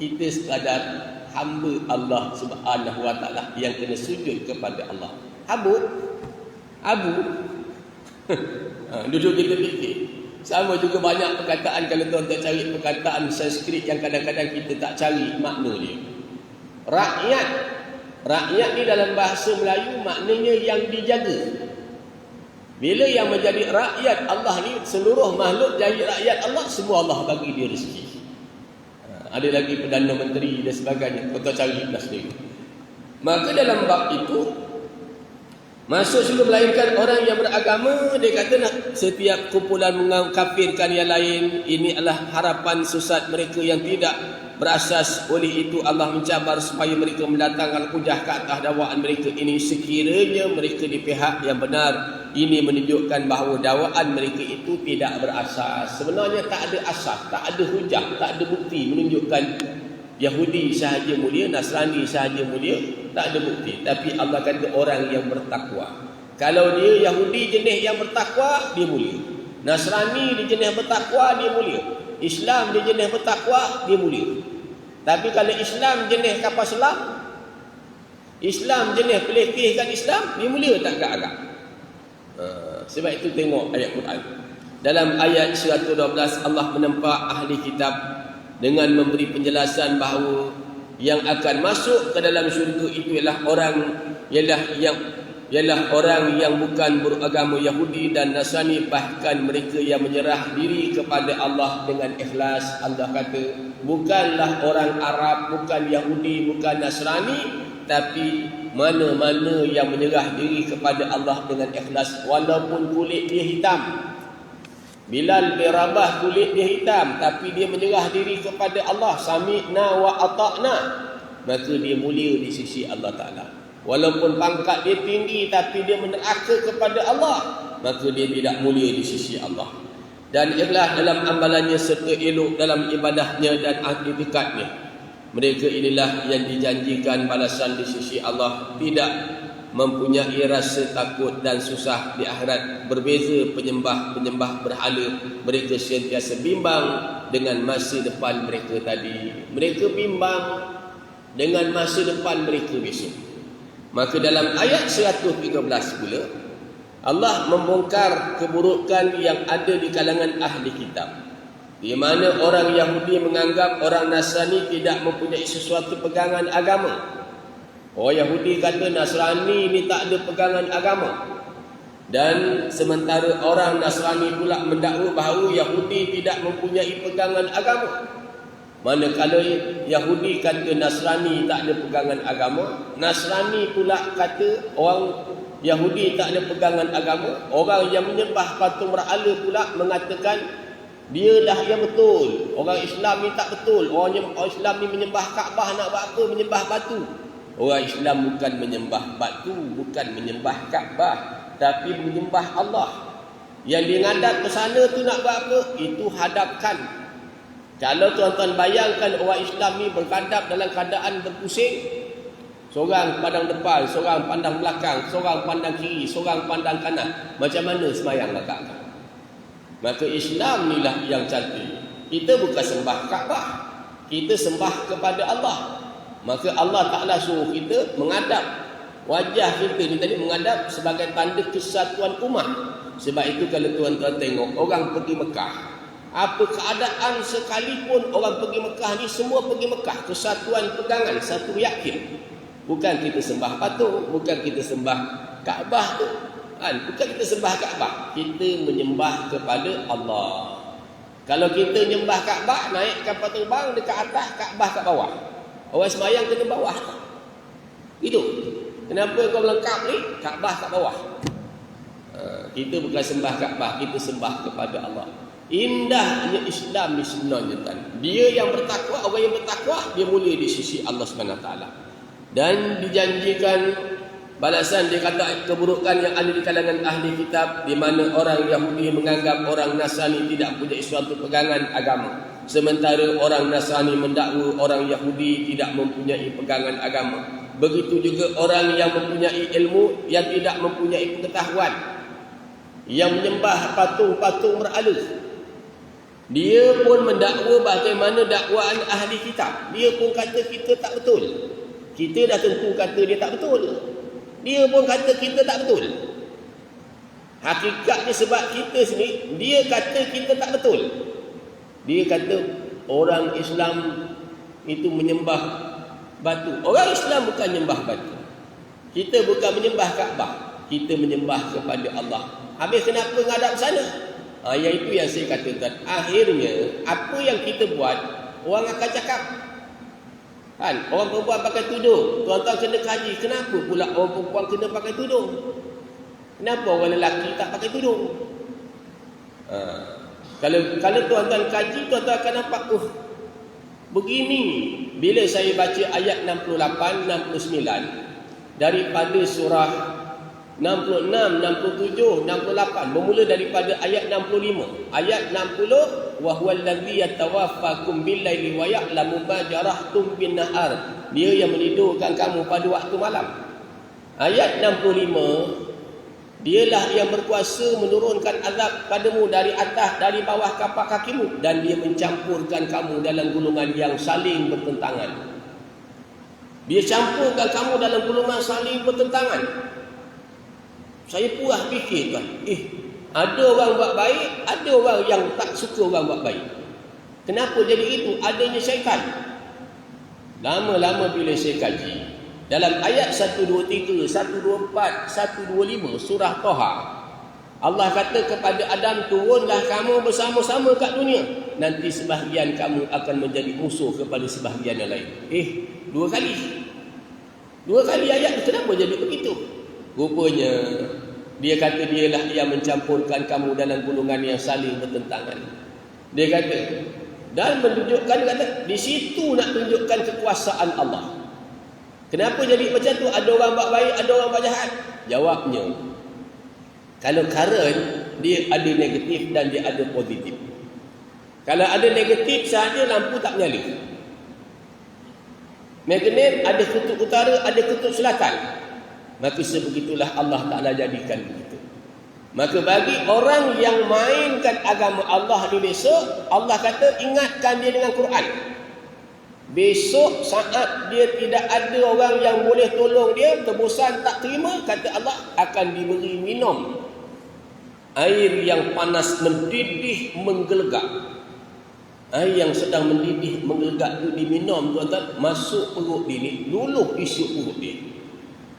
kita sekadar hamba Allah Subhanahu wa taala yang kena sujud kepada Allah. Abu duduk kita fikir. Sama juga banyak perkataan, kalau tuan-tuan cari perkataan Sanskrit yang kadang-kadang kita tak cari makna dia. Rakyat ni dalam bahasa Melayu maknanya yang dijaga. Bila yang menjadi rakyat Allah ni, seluruh makhluk jadi rakyat Allah, semua Allah bagi dia rezeki. Ada lagi Perdana Menteri dan sebagainya, tuan-tuan cari dah sendiri. Maka dalam bab itu, masuk syurga melainkan orang yang beragama. Dia kata nak setiap kumpulan mengkafirkan yang lain. Ini adalah harapan sesat mereka yang tidak berasas. Oleh itu Allah mencabar supaya mereka mendatangkan hujah ke atas dakwaan mereka ini. Sekiranya mereka di pihak yang benar, ini menunjukkan bahawa dakwaan mereka itu tidak berasas. Sebenarnya tak ada asas, tak ada hujah, tak ada bukti menunjukkan Yahudi sahaja mulia, Nasrani sahaja mulia, tak ada bukti. Tapi Allah kata orang yang bertakwa. Kalau dia Yahudi jenis yang bertakwa, dia mulia. Nasrani dia jenis bertakwa, dia mulia. Islam dia jenis bertakwa, dia mulia. Tapi kalau Islam jenis kapal selam, Islam jenis pelekehkan Islam, dia mulia tak agak-agak. Sebab itu tengok ayat Quran. Dalam ayat 112 Allah menempa ahli kitab dengan memberi penjelasan bahawa yang akan masuk ke dalam syurga itu ialah orang yang bukan beragama Yahudi dan Nasrani, bahkan mereka yang menyerah diri kepada Allah dengan ikhlas. Allah kata bukanlah orang Arab, bukan Yahudi, bukan Nasrani, tapi mana-mana yang menyerah diri kepada Allah dengan ikhlas walaupun kulit dia hitam. Bilal bin Rabah kulit dia hitam, tapi dia menyerah diri kepada Allah, sami'na wa ata'na, maka dia mulia di sisi Allah Ta'ala. Walaupun pangkat dia tinggi, tapi dia meneraka kepada Allah, maka dia tidak mulia di sisi Allah. Dan ikhlas dalam amalannya serta elok dalam ibadahnya dan aktivitatnya. Mereka inilah yang dijanjikan balasan di sisi Allah, tidak mempunyai rasa takut dan susah di akhirat. Berbeza penyembah berhala, mereka sentiasa bimbang dengan masa depan mereka tadi. Mereka bimbang dengan masa depan mereka besok. Maka dalam ayat 113 pula Allah membongkar keburukan yang ada di kalangan ahli kitab, di mana orang Yahudi menganggap orang Nasrani tidak mempunyai sesuatu pegangan agama. Orang Yahudi kata Nasrani ni tak ada pegangan agama. Dan sementara orang Nasrani pula mendakwa bahawa Yahudi tidak mempunyai pegangan agama. Manakala Yahudi kata Nasrani tak ada pegangan agama, Nasrani pula kata orang Yahudi tak ada pegangan agama. Orang yang menyembah patung berhala pula mengatakan dialah yang betul. Orang Islam ni tak betul. Orang Islam ni menyembah Kaabah, nak buat apa? Menyembah batu. Orang Islam bukan menyembah batu, bukan menyembah Kaabah, tapi menyembah Allah. Yang dia ngadap ke sana tu nak buat apa? Itu hadapkan. Kalau tuan-tuan bayangkan orang Islam ni berhadap dalam keadaan berpusing, seorang pandang depan, seorang pandang belakang, seorang pandang kiri, seorang pandang kanan, macam mana semayang agak-agak? Maka Islam inilah yang cantik. Kita bukan sembah Kaabah, kita sembah kepada Allah. Maka Allah Ta'ala suruh kita menghadap wajah kita ni tadi, menghadap sebagai tanda kesatuan umat. Sebab itu kalau tuan-tuan tengok orang pergi Mekah, apa keadaan sekalipun orang pergi Mekah ni, semua pergi Mekah kesatuan pegangan, satu yakin. Bukan kita sembah patung, bukan kita sembah Kaabah tu, bukan kita sembah Kaabah, kita menyembah kepada Allah. Kalau kita menyembah Kaabah, naik kapal terbang dekat atas, Kaabah kat bawah. Orang semayang kena bawah. Gitu. Kenapa kau melengkap ni? Kaabah kat bawah. Kita bukan sembah Kaabah, kita sembah kepada Allah. Indahnya Islam ni sebenarnya kan. Dia yang bertakwa, orang yang bertakwa, dia mulia di sisi Allah SWT. Dan dijanjikan balasan, dia kata keburukan yang ada di kalangan ahli kitab, di mana orang Yahudi menganggap orang Nasrani tidak punya suatu pegangan agama. Sementara orang Nasrani mendakwa orang Yahudi tidak mempunyai pegangan agama. Begitu juga orang yang mempunyai ilmu yang tidak mempunyai pengetahuan, yang menyembah patung-patung berhala. Dia pun mendakwa bagaimana dakwaan ahli kitab. Dia pun kata kita tak betul. Kita dah tentu kata dia tak betul. Dia pun kata kita tak betul. Hakikatnya sebab kita sini, dia kata kita tak betul. Dia kata orang Islam itu menyembah batu. Orang Islam bukan menyembah batu. Kita bukan menyembah Kaabah. Kita menyembah kepada Allah. Habis kenapa ngadap sana? Yang itu yang saya katakan. Akhirnya, apa yang kita buat, orang akan cakap. Kan? Orang perempuan pakai tudung. Tuan-tuan kena kaji. Kenapa pula orang perempuan kena pakai tudung? Kenapa orang lelaki tak pakai tudung? Kalau tuan-tuan kaji, tuan-tuan akan nampak, begini. Bila saya baca ayat 68, 69 daripada surah 66, 67, 68, bermula daripada ayat 65. Ayat 60, wa huwal ladzi yatawaffakum bil-laili wa ya'lamu ma jarahtum bin-nahar. Dia yang menidurkan kamu pada waktu malam. Ayat 65, dialah yang berkuasa menurunkan azab padamu dari atas, dari bawah kapak kakimu, dan dia mencampurkan kamu dalam gulungan yang saling bertentangan. Dia campurkan kamu dalam gulungan saling bertentangan. Saya puas fikir kan, ada orang buat baik, ada orang yang tak suka orang buat baik. Kenapa jadi itu? Adanya syaitan. Lama-lama bila saya kaji, dalam ayat 123, 124, 125 surah Taha, Allah kata kepada Adam, turunlah kamu bersama-sama kat dunia. Nanti sebahagian kamu akan menjadi musuh kepada sebahagian yang lain. Dua kali ayat tu, kenapa jadi begitu? Rupanya dia kata dialah yang mencampurkan kamu dalam gulungan yang saling bertentangan. Dia kata, dan menunjukkan, kata di situ nak tunjukkan kekuasaan Allah. Kenapa jadi macam tu? Ada orang buat baik, ada orang buat jahat. Jawabnya, kalau current, dia ada negatif dan dia ada positif. Kalau ada negatif sahaja, lampu tak menyala. Magnet ada kutub utara, ada kutub selatan. Maka sebegitulah Allah Ta'ala jadikan begitu. Maka bagi orang yang mainkan agama Allah ni besok, Allah kata ingatkan dia dengan Quran. Besok saat dia tidak ada orang yang boleh tolong dia, tebusan tak terima, kata Allah akan diberi minum air yang panas mendidih menggelegak. Air yang sedang mendidih menggelegak itu diminum, tuan-tuan, masuk perut dia ni, luluh isi perut dia.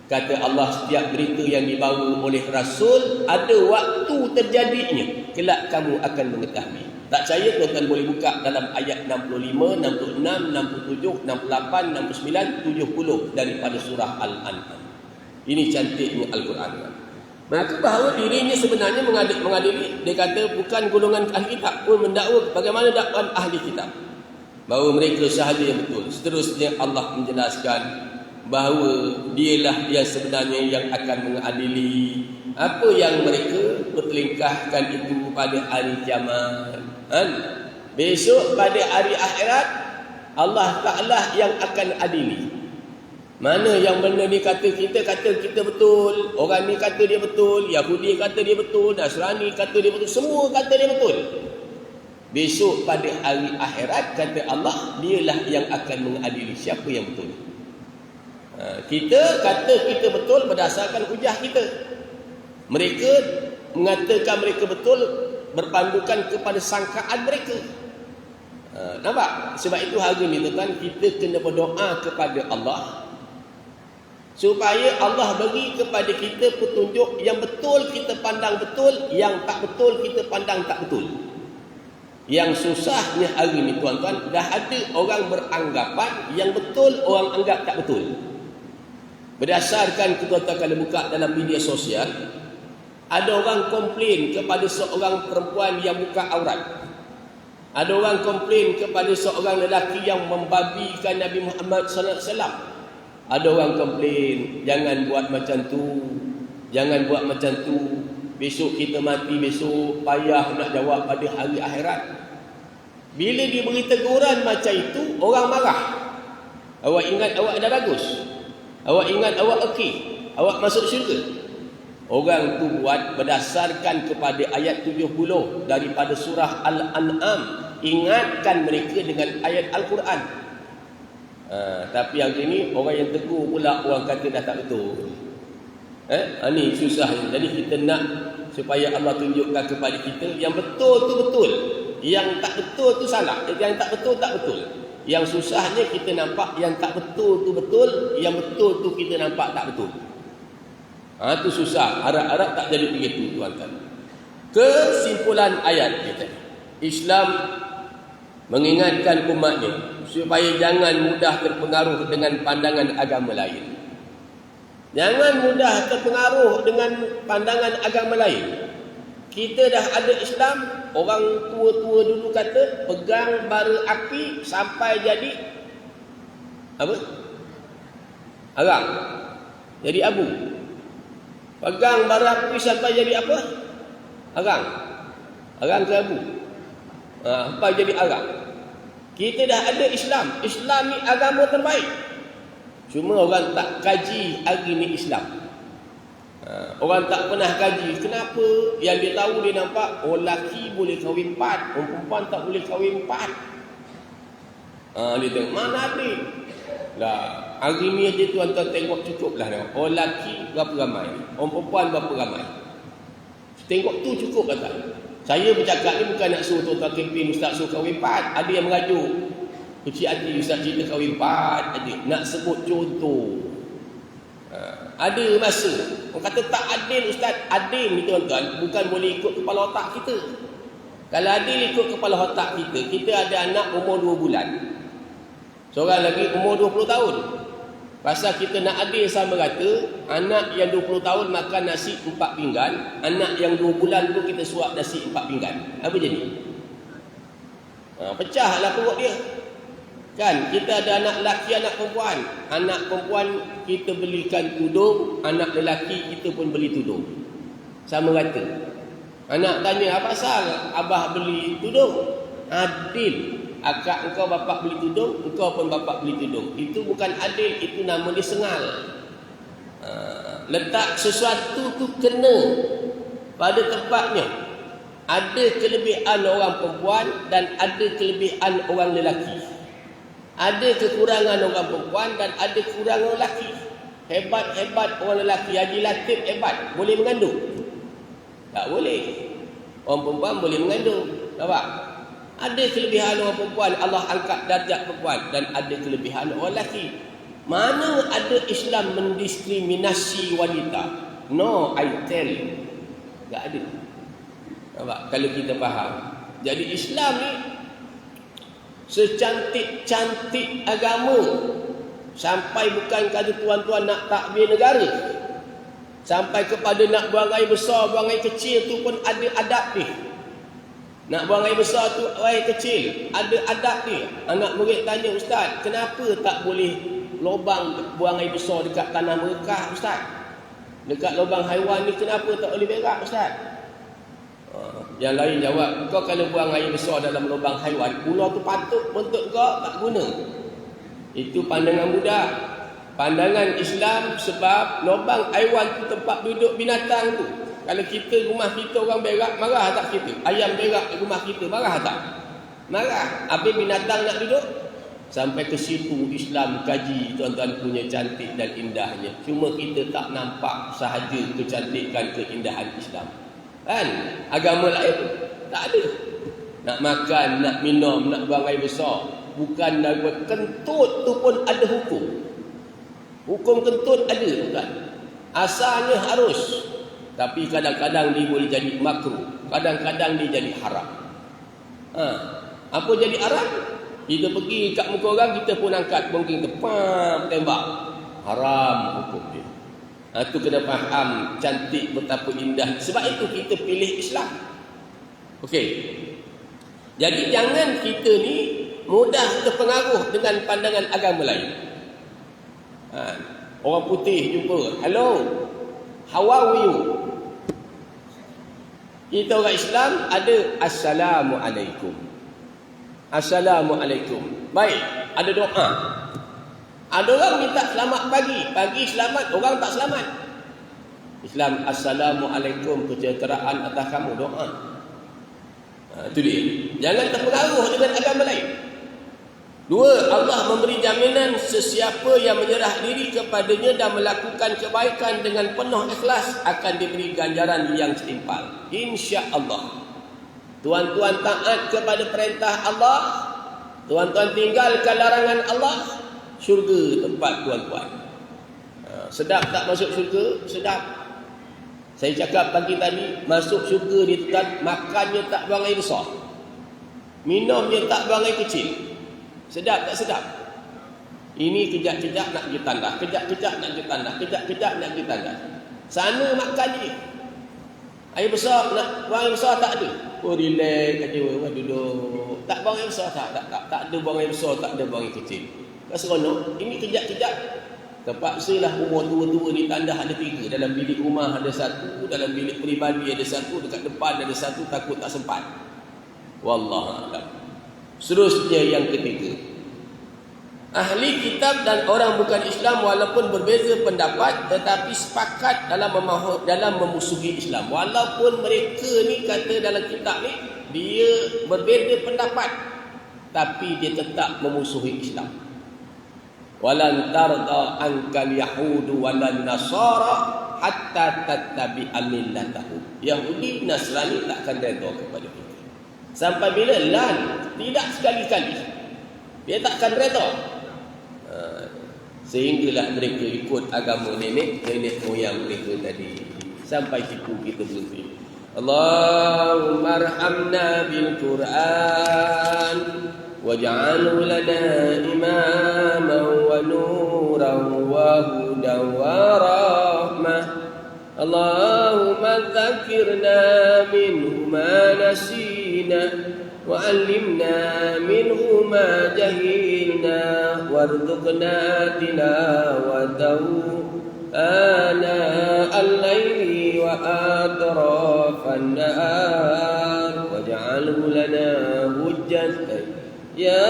Kata Allah, setiap berita yang dibawa oleh Rasul ada waktu terjadinya. Kelak kamu akan mengetahui. Tak percaya, tuan-tuan boleh buka dalam ayat 65, 66, 67, 68, 69, 70 daripada surah Al-An'am. Ini cantiknya Al-Quran. Maka bahawa dirinya sebenarnya mengadili. Dia kata bukan golongan ahli kitab pun mendakwa bagaimana dakwaan ahli kitab. Bahawa mereka sahaja yang betul. Seterusnya Allah menjelaskan bahawa dialah yang sebenarnya yang akan mengadili apa yang mereka pertelingkahkan itu pada hari kiamat. Besok pada hari akhirat Allah Ta'ala yang akan adili. Mana yang benar ni kata kita betul, orang ni kata dia betul, Yahudi kata dia betul, Nasrani kata dia betul, semua kata dia betul. Besok pada hari akhirat kata Allah, dialah yang akan mengadili siapa yang betul. Kita kata kita betul berdasarkan hujah kita. Mereka mengatakan mereka betul berpandukan kepada sangkaan mereka. Nampak? Sebab itu hari ni tuan-tuan, kita kena berdoa kepada Allah supaya Allah bagi kepada kita petunjuk yang betul kita pandang betul, yang tak betul kita pandang tak betul. Yang susahnya hari ni tuan-tuan, dah ada orang beranggapan yang betul orang anggap tak betul. Berdasarkan tuan-tuan kalau buka dalam media sosial, ada orang komplain kepada seorang perempuan yang buka aurat. Ada orang komplain kepada seorang lelaki yang membabikan Nabi Muhammad sallallahu alaihi wasallam. Ada orang komplain, jangan buat macam tu. Jangan buat macam tu. Besok kita mati, besok payah nak jawab pada hari akhirat. Bila diberi teguran macam itu, orang marah. Awak ingat awak dah bagus. Awak ingat awak okey. Awak masuk syurga. Orang tu buat berdasarkan kepada ayat 70 daripada surah Al-An'am. Ingatkan mereka dengan ayat Al-Quran. Tapi yang ini orang yang tegur pula orang kata dah tak betul. Ini susah. Jadi kita nak supaya Allah tunjukkan kepada kita yang betul tu betul, yang tak betul tu salah, yang tak betul tak betul. Yang susahnya kita nampak yang tak betul tu betul, yang betul tu kita nampak tak betul. Itu susah. Harap-harap tak jadi begitu, tuan-tuan. Kesimpulan ayat kita, Islam mengingatkan umatnya supaya jangan mudah terpengaruh dengan pandangan agama lain. Jangan mudah terpengaruh dengan pandangan agama lain. Kita dah ada Islam. Orang tua-tua dulu kata pegang bara api sampai jadi apa? Arang. Jadi abu. Pegang bara api sampai jadi apa? Arang. Arang ke abu? Sampai jadi arang. Kita dah ada Islam. Islam ni agama terbaik. Cuma orang tak kaji hari ni Islam. Orang tak pernah kaji. Kenapa? Yang dia tahu, dia nampak lelaki boleh kahwin 4, orang perempuan tak boleh kahwin 4. Dia tengok mana ada. Lah, hari ni aja tuan-tuan tengok cukup lah. Orang lelaki berapa ramai, orang perempuan berapa ramai. Tengok tu cukup kata. Saya bercakap ni bukan nak suruh tuan-tuan kempen ustaz suruh kahwin 4. Ada yang merajuk. Kecil hati ustaz cerita kahwin 4 aja. Nak sebut contoh. Ada masa orang kata tak adil ustaz. Adil ni tuan-tuan bukan boleh ikut kepala otak kita. Kalau adil ikut kepala otak kita, kita ada anak umur 2 bulan, seorang lagi umur 20 tahun. Pasal kita nak adil sama rata, anak yang 20 tahun makan nasi 4 pinggan, anak yang 2 bulan tu kita suap nasi 4 pinggan. Apa jadi? Pecahlah perut dia. Kan, kita ada anak lelaki, anak perempuan. Anak perempuan kita belikan tudung, anak lelaki kita pun beli tudung. Sama rata. Anak tanya, apa pasal abah beli tudung? Adil. Akak engkau bapak beli tudung, engkau pun bapak beli tudung. Itu bukan adil, itu nama dia sengal. Letak sesuatu tu kena pada tempatnya. Ada kelebihan orang perempuan dan ada kelebihan orang lelaki. Ada kekurangan orang perempuan dan ada kekurangan orang lelaki. Hebat-hebat orang lelaki. Haji Latif hebat. Boleh mengandung? Tak boleh. Orang perempuan boleh mengandung. Nampak? Ada kelebihan orang perempuan. Allah angkat darjat perempuan. Dan ada kelebihan orang lelaki. Mana ada Islam mendiskriminasi wanita? No, I tell you. Tak ada. Nampak? Kalau kita faham. Jadi Islam ni secantik-cantik agama, sampai bukan kata tuan-tuan nak takbir negara, sampai kepada nak buang air besar, buang air kecil tu pun ada adab dia. Nak buang air besar tu, air kecil, ada adab dia. Anak murid tanya, ustaz, kenapa tak boleh lubang buang air besar dekat tanah merekah ustaz? Dekat lubang haiwan ni kenapa tak boleh berak ustaz? Yang lain jawab, kau kalau buang air besar dalam lubang haiwan, ular tu patut untuk kau tak guna. Itu pandangan budak. Pandangan Islam, sebab lubang haiwan tu tempat duduk binatang tu. Kalau kita, rumah kita orang berak, marah tak kita? Ayam berak di rumah kita, marah tak? Marah. Habis binatang nak duduk? Sampai ke situ Islam kaji tuan-tuan punya cantik dan indahnya. Cuma kita tak nampak sahaja kecantikan keindahan Islam. Kan? Agama lain tak ada. Nak makan, nak minum, nak buang air besar, bukan nak kentut tu pun ada hukum. Hukum kentut ada, bukan? Asalnya harus. Tapi kadang-kadang dia boleh jadi makruh, kadang-kadang dia jadi haram. Apa jadi haram? Kita pergi kat muka orang, kita pun angkat bongking tepam, tembak. Haram hukum dia. Itu kena faham cantik betapa indah. Sebab itu kita pilih Islam. Okey. Jadi jangan kita ni mudah terpengaruh dengan pandangan agama lain. Orang putih jumpa, hello, how are you? Kita orang Islam ada Assalamualaikum. Assalamualaikum. Baik, ada doa. Ada orang minta selamat pagi. Pagi selamat, orang tak selamat. Islam assalamualaikum, kesejahteraan atas kamu, doa. Itu dia. Jangan terpengaruh dengan agama lain. Dua, Allah memberi jaminan sesiapa yang menyerah diri kepadanya dan melakukan kebaikan dengan penuh ikhlas akan diberi ganjaran yang setimpal. Insya-Allah. Tuan-tuan taat kepada perintah Allah, tuan-tuan tinggalkan larangan Allah, syurga tempat tuan-tuan. Sedap tak masuk syurga? Sedap. Saya cakap pagi tadi, masuk syurga ni tuan, makannya tak buang air besar, minumnya tak buang air kecil. Sedap tak sedap? Ini kejap-kejap nak pergi tandas, kejap-kejap nak pergi tandas, kejap-kejap nak pergi tandas. Sana makan je. Air besar, nak buang air besar tak ada. Oh, relax aja, duduk. Tak buang air besar tak ada buang air besar, tak ada buang air kecil. Tak seronok. Ini kejap-kejap. Terpaksalah umur tua-tua ni tandas ada 3. Dalam bilik rumah ada 1, dalam bilik peribadi ada 1, dekat depan ada 1, takut tak sempat. Wallahualam. Seterusnya yang ketiga, ahli kitab dan orang bukan Islam walaupun berbeza pendapat tetapi sepakat dalam memusuhi Islam. Walaupun mereka ni kata dalam kitab ni dia berbeza pendapat, tapi dia tetap memusuhi Islam. Walan tarda ankal yahudu walan nasara hatta tattabi'a millatahum. Yahudi Nasrani takkan redha kepada kita sampai bila lan, tidak sekali-kali, dia takkan redha. Sehinggalah mereka ikut agama nenek moyang mereka tadi, sampai situ kita berhenti. Allahumma arhamna bil Quran waj'alhu lana imaman wa nuran wa hudan wa rahmah. Allahumma dzakirna minhu ma nasina wa 'allimna minhu ma jahilna warzuqna tilawatahu ana al-laili wa atrafan nahar waj'alhu lana hujjatan ya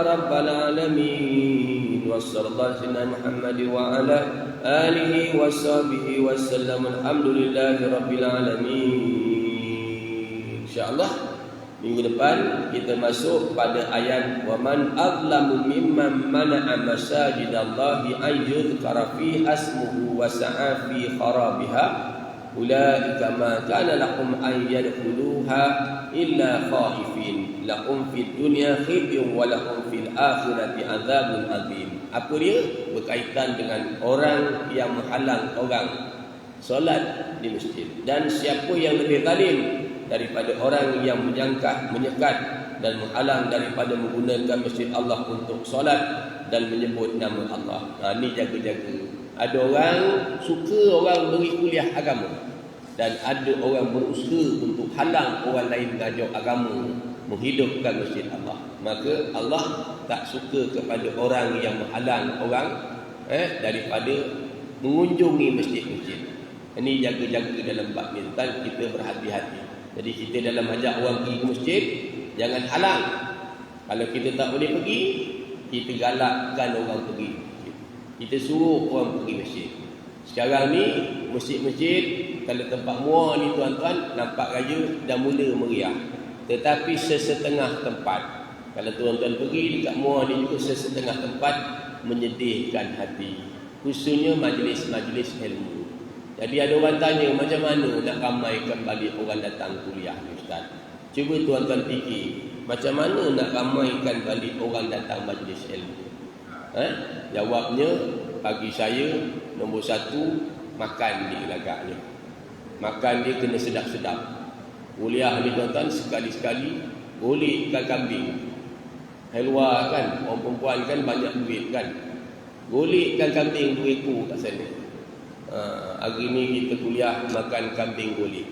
rabbal alamin. Wassallallahu ala Muhammad wa ala alihi washabihi wasallam. Alhamdulillahi rabbil alamin. Insyaallah minggu depan kita masuk pada ayat wa man azlamu mimman mana'a masajidallahi ayyudhkara fi asmuhu wa sa'a fi kharabiha ulaika ma kana lahum an yadkhuluha illa khaifin lahum fid dunya khizyun wa lahum fil akhirati adzabun adzim. Apa dia? Berkaitan dengan orang yang menghalang orang solat di masjid. Dan siapa yang lebih zalim daripada orang yang menyekat dan menghalang daripada menggunakan masjid Allah untuk solat dan menyebut nama Allah. Ini jaga-jaga. Ada orang suka orang beri kuliah agama, dan ada orang berusaha untuk halang orang lain mengajar agama, menghidupkan masjid Allah. Maka Allah tak suka kepada orang yang menghalang orang daripada mengunjungi masjid-masjid. Ini jaga-jaga dalam bab ni. Kita berhati-hati. Jadi kita dalam ajak orang pergi ke masjid, jangan halang. Kalau kita tak boleh pergi, kita galakkan orang pergi. Kita suruh orang pergi masjid. Sekarang ni masjid-masjid, kalau tempat muar ni tuan-tuan, nampak raya dah mula meriah. Tetapi sesetengah tempat, kalau tuan-tuan pergi dekat muar ni juga sesetengah tempat menyedihkan hati, khususnya majlis-majlis ilmu. Jadi ada orang tanya, macam mana nak ramaikan balik orang datang kuliah ni Ustaz? Cuba tuan-tuan fikir, macam mana nak ramaikan balik orang datang majlis ilmu? Jawabnya, bagi saya, nombor 1, makan dia lagaknya. Makan dia kena sedap-sedap. Kuliah ni tuan-tuan, sekali-sekali golekkan kambing. Helwa kan, orang perempuan kan banyak duit kan. Golekkan kambing 2 ekor kat sana. Hari ni kita kuliah makan kambing golek.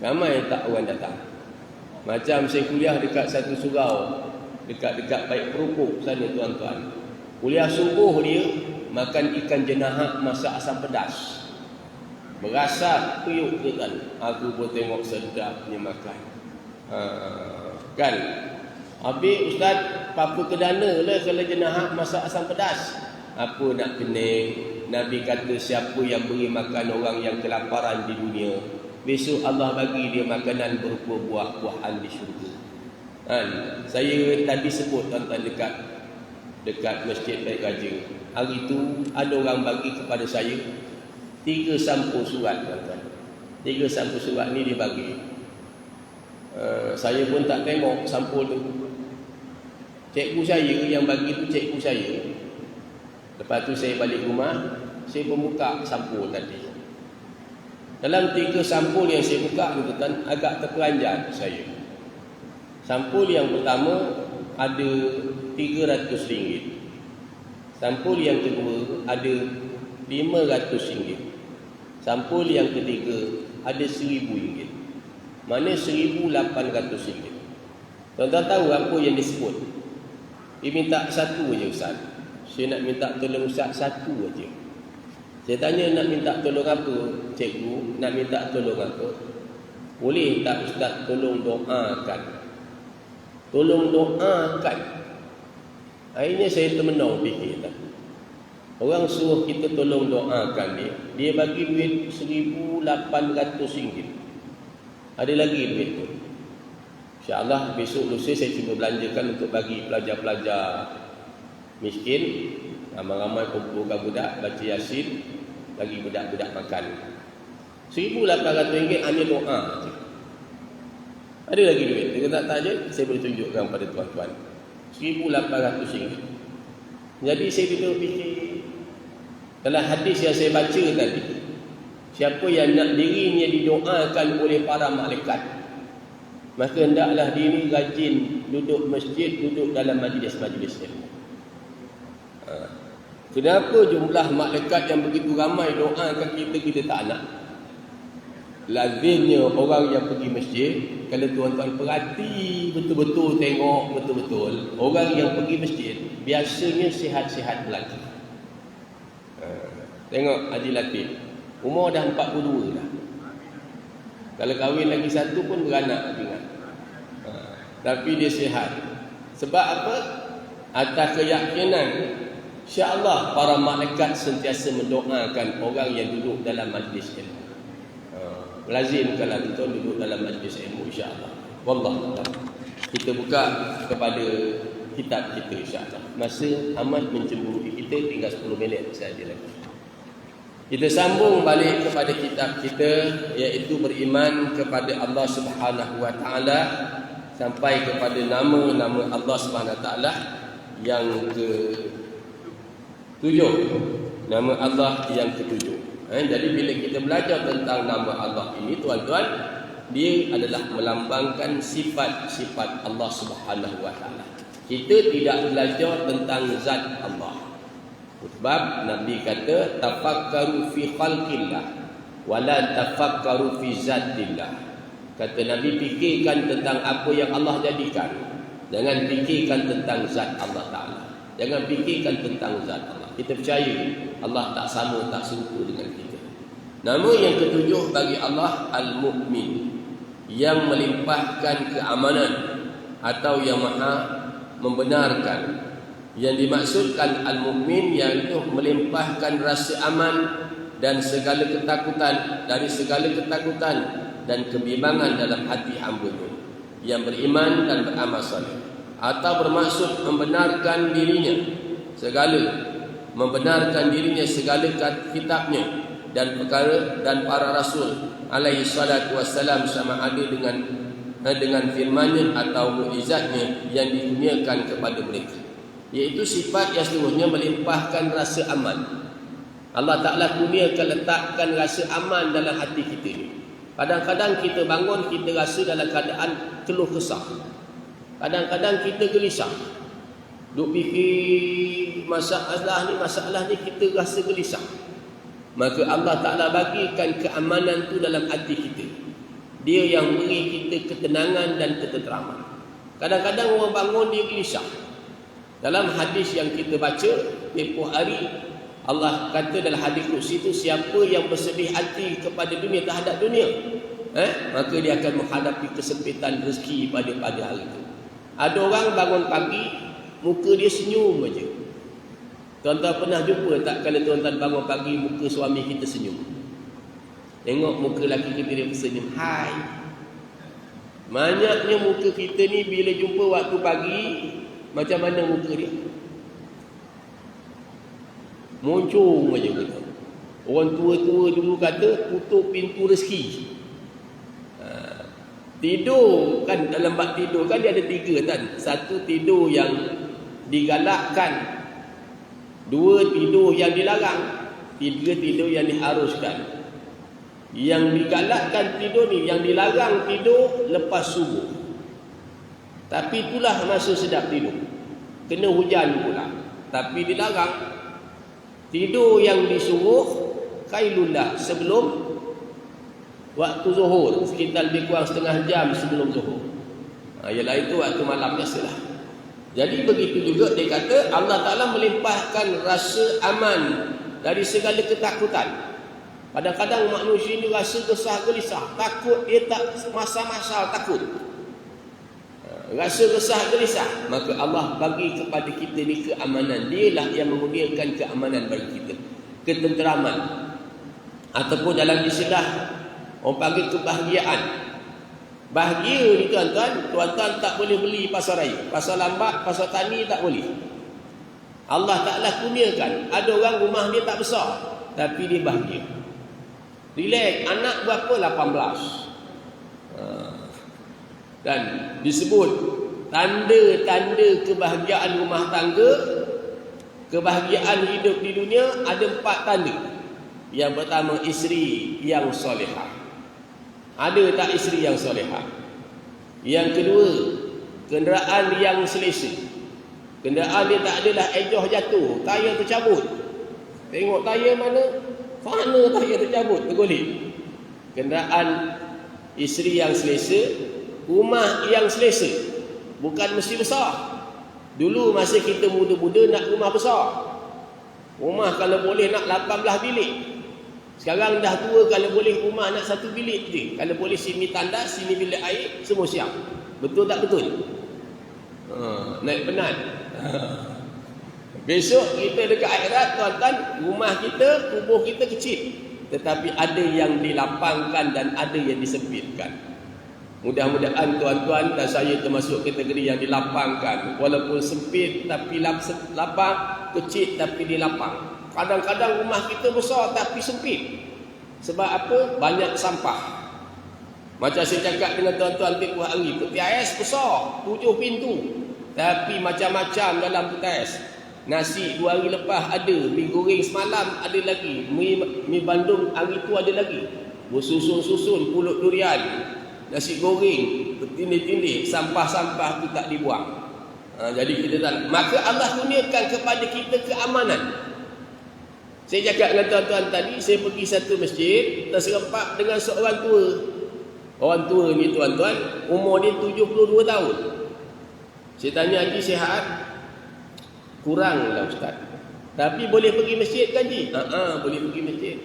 Ramai tak orang datang. Macam saya kuliah dekat satu surau, dekat Baik Perupuk sana tuan-tuan. Kuliah subuh dia makan ikan jenahak masak asam pedas. Berasa periuk dia kan. Aku pun tengok sedapnya makan. Kan? Habis Ustaz, apa kedana lah kalau jenahak masak asam pedas. Apa nak kena Nabi kata siapa yang beri makan orang yang kelaparan di dunia, besok Allah bagi dia makanan berupa buah-buahan di syurga. Saya tadi sebut tuan-tuan dekat Masjid Baik Raja. Hari itu ada orang bagi kepada saya 3 sampul surat, tuan-tuan. 3 sampul surat ni dia bagi. Saya pun tak tengok sampul tu. Cikgu saya yang bagi tu cikgu saya. Lepas tu saya balik rumah, saya pun buka sampul tadi. Dalam 3 sampul yang saya buka ni, tuan, agak terperanjat saya. Sampul yang pertama ada RM300. Sampul yang kedua ada RM500. Sampul yang ketiga ada RM1,000. Mana RM1,800. Tuan-tuan tahu apa yang disebut? Dia minta satu aja, Ustaz. Saya nak minta tolong Ustaz satu aja. Saya tanya nak minta tolong apa, cikgu? Nak minta tolong apa? Boleh tak Ustaz tolong doakan? Tolong doakan. Akhirnya saya termenung fikir tak? Orang suruh kita tolong doakan dia bagi duit RM1,800. Ada lagi duit tu. InsyaAllah besok lusa saya cuba belanjakan untuk bagi pelajar-pelajar miskin. Ramai-ramai kumpulkan budak, baca Yasin, bagi budak-budak makan. RM1,800 hanya doa saja. Ada lagi duit. Dia kata tak je, saya boleh tunjukkan pada tuan-tuan. RM1,800. Jadi saya duduk fikir, dalam hadis yang saya baca tadi, siapa yang nak dirinya didoakan oleh para malaikat, maka hendaklah diri rajin duduk masjid, duduk dalam majlis-majlis ilmu. Kenapa jumlah malaikat yang begitu ramai doakan kita tak nak? Lazimnya orang yang pergi masjid, kalau tuan-tuan perhati betul-betul, tengok betul-betul, orang yang pergi masjid biasanya sihat-sihat belaka. Tengok Haji Latif, umur dah 42 dah. Kalau kahwin lagi satu pun beranak juga. Tapi dia sihat. Sebab apa? Atas keyakinan, insya-Allah para malaikat sentiasa mendoakan orang yang duduk dalam majlis ilmu. Lazim kalau kita duduk dalam majlis ilmu, insya-Allah. Wallahu a'lam. Kita buka kepada kitab kita, insya-Allah. Masa amat mencemburui kita, tinggal 10 minit saja lagi. Kita sambung balik kepada kitab kita, iaitu beriman kepada Allah Subhanahu wa taala, sampai kepada nama-nama Allah Subhanahu wa taala yang ke-7. Nama Allah yang ke-7. Jadi bila kita belajar tentang nama Allah ini, tuan-tuan, dia adalah melambangkan sifat-sifat Allah Subhanahu wa taala. Kita tidak belajar tentang zat Allah. Sebab Nabi kata tafakkaru fi khalqillah wa la tafakkaru fi zatillah. Kata Nabi, fikirkan tentang apa yang Allah jadikan, jangan fikirkan tentang zat Allah taala. Jangan fikirkan tentang zat Allah. Kita percaya Allah tak sama, tak serupa dengan kita. Nama yang ketujuh bagi Allah Al-Mu'min, yang melimpahkan keamanan atau yang maha membenarkan. Yang dimaksudkan Al-Mu'min iaitu melimpahkan rasa aman dan segala ketakutan, dari segala ketakutan dan kebimbangan dalam hati hamba-Nya yang beriman dan beramal saleh. Atau bermaksud membenarkan dirinya segala kitabnya dan perkara dan para rasul alaihi salatu wassalam, sama ada dengan firman-Nya atau mukjizatnya yang dikurniakan kepada mereka. Iaitu sifat yang seluruhnya melimpahkan rasa aman. Allah Ta'ala kurniakan, letakkan rasa aman dalam hati kita ni. Kadang-kadang kita bangun, kita rasa dalam keadaan keluh kesah. Kadang-kadang kita gelisah. Duk fikir masalah ni kita rasa gelisah. Maka Allah Ta'ala bagikan keamanan tu dalam hati kita. Dia yang beri kita ketenangan dan ketenteraman. Kadang-kadang orang bangun dia gelisah. Dalam hadis yang kita baca tempoh hari, Allah kata dalam hadis kursi itu, siapa yang bersedih hati kepada dunia terhadap dunia, maka dia akan menghadapi kesempitan rezeki pada hari itu. Ada orang bangun pagi, muka dia senyum aja. Tuan-tuan pernah jumpa tak kalau tuan-tuan bangun pagi muka suami kita senyum? Tengok muka lelaki kita dia senyum. Hai. Banyaknya muka kita ni bila jumpa waktu pagi, macam mana muka dia? Moncong aja kita. Orang tua-tua dulu kata tutup pintu rezeki. Tidur kan, dalam bab tidur kan dia ada 3 kan. Satu, tidur yang digalakkan. 2, tidur yang dilarang. 3, tidur yang diharuskan. Yang digalakkan tidur ni, yang dilarang tidur lepas subuh. Tapi itulah masa sedap tidur. Kena hujan pula. Tapi dilarang tidur yang disuruh qailullah sebelum waktu zuhur, sekitar lebih kurang setengah jam sebelum zuhur. Ialah itu waktu malam biasalah. Jadi begitu juga dia kata Allah Ta'ala melimpahkan rasa aman dari segala ketakutan. Kadang-kadang manusia ini rasa gesah gelisah, takut, dia tak masa-masa takut. Rasa gesah gelisah, maka Allah bagi kepada kita ni keamanan. Dialah yang mengurniakan keamanan bagi kita, ketenteraman. Ataupun dalam istilah orang panggil kebahagiaan. Bahagia ni tuan-tuan, tuan-tuan tak boleh beli pasar raya. Pasar lambat, pasar tani tak boleh. Allah Ta'ala kurniakan. Ada orang rumah dia tak besar, tapi dia bahagia. Relax, anak berapa? 18. Dan disebut tanda-tanda kebahagiaan rumah tangga, kebahagiaan hidup di dunia ada 4 tanda. Yang pertama, isteri yang solehah. Ada tak isteri yang solehah? Yang kedua, kenderaan yang selesa. Kenderaan dia tak adalah ejoh jatuh, tayar tercabut. Tengok tayar mana tayar tercabut, tergolek. Kenderaan isteri yang selesa, rumah yang selesa. Bukan mesti besar. Dulu masa kita muda-muda nak rumah besar. Rumah kalau boleh nak 18 bilik. Sekarang dah tua, kalau boleh rumah nak 1 bilik je. Kalau boleh sini tandas, sini bilik air, semua siap. Betul tak betul? Naik penat. Besok kita dekat akhirat, tuan-tuan, rumah kita, kubur kita kecil. Tetapi ada yang dilapangkan dan ada yang disempitkan. Mudah-mudahan tuan-tuan dan saya termasuk kategori yang dilapangkan. Walaupun sempit tapi lapang, kecil tapi dilapang. Kadang-kadang rumah kita besar tapi sempit. Sebab apa? Banyak sampah. Macam saya cakap dengan tuan-tuan tempoh hari, peti ais besar, 7 pintu. Tapi macam-macam dalam peti ais. Nasi 2 hari lepas ada, mi goreng semalam ada lagi, mi bandung hari tu ada lagi. Bersusun-susun pulut durian, nasi goreng, bertindih-tindih, sampah-sampah tu tak dibuang. Jadi kita tak. Maka Allah kurniakan kepada kita keamanan. Saya cakap dengan tuan-tuan tadi, saya pergi satu masjid, terserempak dengan seorang tua. Orang tua ni tuan-tuan, umur dia 72 tahun. Saya tanya, Haji sihat? Kuranglah Ustaz. Tapi boleh pergi masjid kan Haji? Boleh pergi masjid.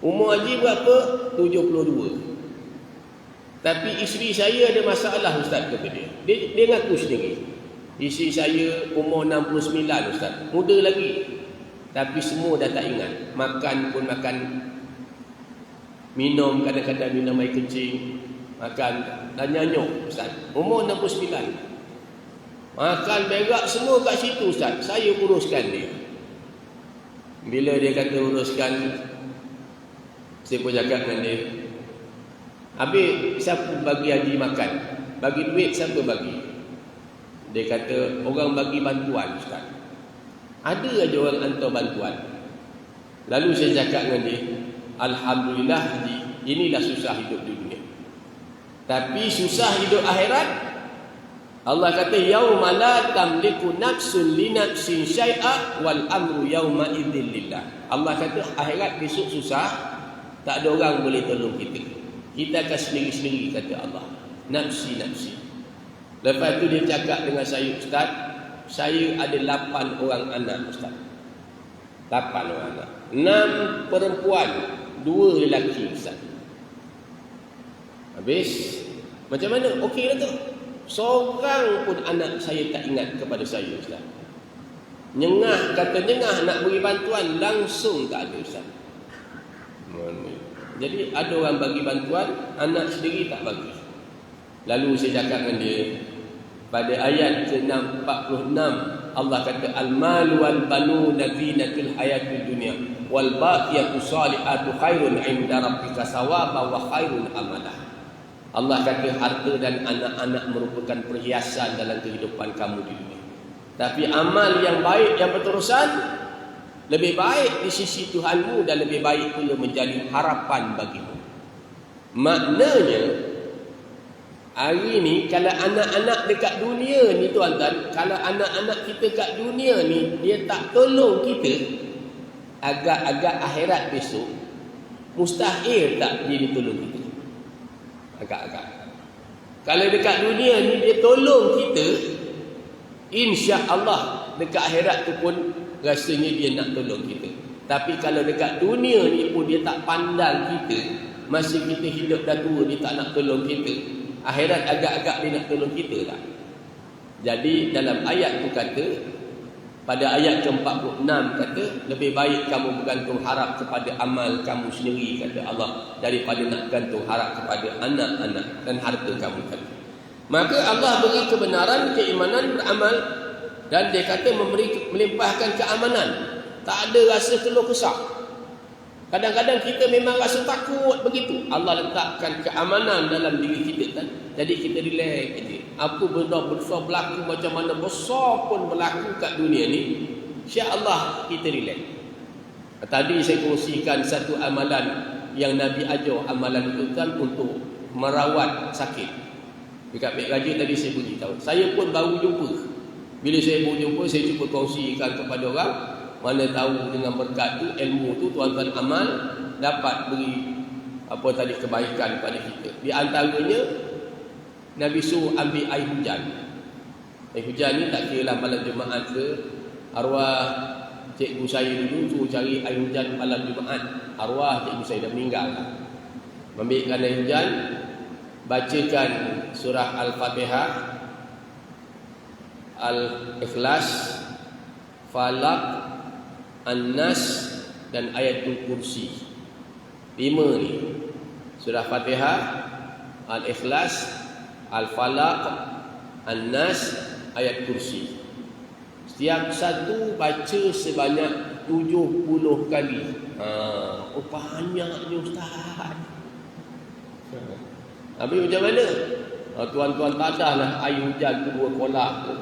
Umur Haji berapa? 72. Tapi isteri saya ada masalah Ustaz kata dia. Dia ngaku sendiri. Isteri saya umur 69 Ustaz. Muda lagi. Tapi semua dah tak ingat. Makan pun makan. Minum kadang-kadang minum air kencing. Makan dan nyanyuk Ustaz. Umur 69. Makan berak semua kat situ Ustaz. Saya uruskan dia. Bila dia kata uruskan, saya pun cakap dengan dia, habis siapa bagi Haji makan? Bagi duit siapa bagi? Dia kata orang bagi bantuan Ustaz. Ada aja orang hantar bantuan. Lalu saya cakap dengan dia, Alhamdulillah Haji, inilah susah hidup di dunia. Tapi susah hidup akhirat. Allah kata yauma la tamliku nafsun li nafsin syai'a wal amru yauma idzil lillah. Allah kata akhirat besok susah, tak ada orang boleh tolong kita. Kita akan sendiri-sendiri kata Allah. Nafsi. Lepas tu dia cakap dengan saya, Ustaz, saya ada 8 orang anak Ustaz. 8 orang anak. 6 perempuan, 2 lelaki Ustaz. Habis macam mana? Okey lah tu. Seorang pun anak saya tak ingat kepada saya Ustaz. Nyengah, kata nyengah nak beri bantuan, langsung tak ada ustaz. Jadi ada orang bagi bantuan, anak sendiri tak bagi. Lalu saya cakap dengan dia, pada ayat ke-46 Allah kata al-mal wal banuna zinatul hayatid dunya wal baqiyatu salihatu khairun 'inda rabbika sawaban wa khairun amalah. Allah kata harta dan anak-anak merupakan perhiasan dalam kehidupan kamu di dunia. Tapi amal yang baik yang berterusan lebih baik di sisi Tuhanmu dan lebih baik pula menjadi harapan bagimu. Maknanya hari ni kalau anak-anak dekat dunia ni tuan-tuan, kalau anak-anak kita kat dunia ni dia tak tolong kita, agak-agak akhirat besok mustahil tak dia ditolong kita. Agak-agak. Kalau dekat dunia ni dia tolong kita, insya-Allah dekat akhirat tu pun rasanya dia nak tolong kita. Tapi kalau dekat dunia ni pun dia tak pandang kita, masa kita hidup dah tua dia tak nak tolong kita, akhirat agak-agak dia nak tolong kita tak? Jadi dalam ayat tu kata, pada ayat ke-46 kata, lebih baik kamu bergantung harap kepada amal kamu sendiri, kata Allah, daripada nak gantung harap kepada anak-anak dan harta kamu tadi. Maka Allah beri kebenaran, keimanan, beramal, dan dia kata melimpahkan keamanan. Tak ada rasa keluh kesah. Kadang-kadang kita memang rasa takut begitu. Allah letakkan keamanan dalam diri kita kan. Jadi kita relax aja. Apa benda besar berlaku macam mana besar pun berlaku kat dunia ni, insya-Allah kita relax. Tadi saya kongsikan satu amalan yang Nabi ajar, amalan itu kan untuk merawat sakit. Dekat Bek Raja tadi saya beritahu. Saya pun baru jumpa. Bila saya baru jumpa, saya cuba kongsikan kepada orang. Mana tahu dengan berkat tu, ilmu tu, tuan-tuan amal dapat beri apa tadi kebaikan pada kita. Di antaranya Nabi suruh ambil air hujan. Air hujan ni tak kira lah malam Jumaat ke, arwah cikgu saya dulu suruh cari air hujan malam Jumaat. Arwah cikgu saya dah meninggal. Ambilkan air hujan, bacakan surah Al-Fatihah, Al-Ikhlas, Falaq, An-Nas dan Ayatul Kursi. 5 ni. Surah Fatihah, Al-Ikhlas, Al-Falaq, An-Nas, Ayat Kursi. Setiap satu baca sebanyak 70 kali. Oh banyaknya ustaz. Habis macam mana? Tuan-tuan tak lah air hujan tu 2 kolak tu.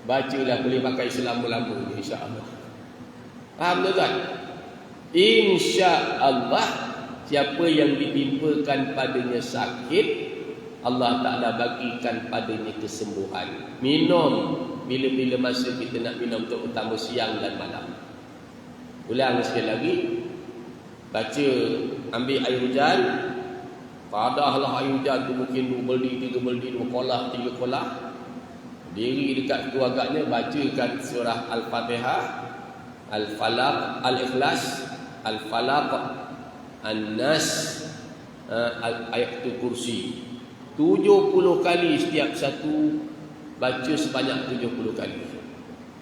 Bacalah, boleh pakai selama-lamanya insya-Allah. Faham tak? Insya-Allah siapa yang ditimpakan padanya sakit, Allah Ta'ala bagikan padanya kesembuhan. Minum bila-bila masa kita nak minum, terutama siang dan malam. Ulang sekali lagi. Baca, ambil air hujan. Padahlah air hujan tu mungkin 2 beldi, 3 beldi, 2 kolah, 3 kolah. Diri dekat tu agaknya, bacakan surah Al-Fatihah, Al-Falaq, Al-Ikhlas, Al-Falaq, An-Nas, Ayatul Kursi. 70 kali setiap satu, baca sebanyak 70 kali.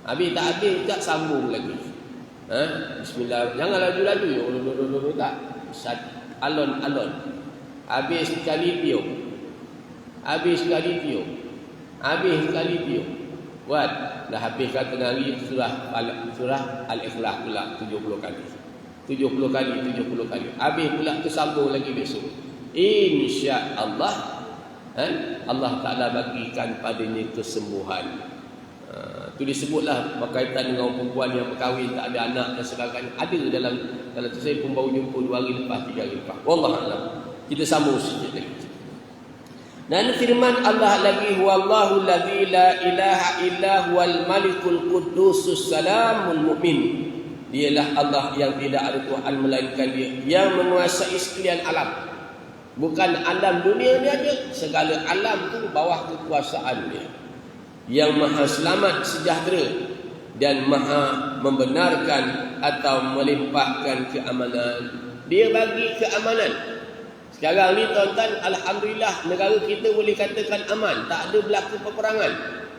Habis tak habis, tak sambung lagi. Bismillah. Jangan laju-laju. Tak. Alon-alon. Habis sekali tiup. Habis sekali tiup. Habis sekali tiup. Buat. Dah habiskan tengah hari surah Al-Ikhlas pula 70 kali. 70 kali, 70 kali. Habis pula tersambung lagi besok. Insya-Allah Allah Ta'ala bagikan padanya kesembuhan. Itu disebutlah berkaitan dengan orang perempuan yang berkahwin tak ada anak dan sebagainya. Ada dalam tu saya pun baru jumpa 2 hari lepas, 3 hari lepas. Wallahualam. Kita sambung sikit lagi. Dan firman Allah lagi, huwallahu allazi la ilaha illa huwal malikul quddusus salamul mu'min. Dialah Allah yang tidak ada Tuhan melainkan Dia, yang menguasai sekalian alam. Bukan alam dunia ni aja, segala alam tu bawah kekuasaan Dia. Yang maha selamat sejahtera dan maha membenarkan atau melimpahkan keamanan. Dia bagi keamanan. Sekarang ni tuan-tuan, alhamdulillah negara kita boleh katakan aman, tak ada berlaku peperangan.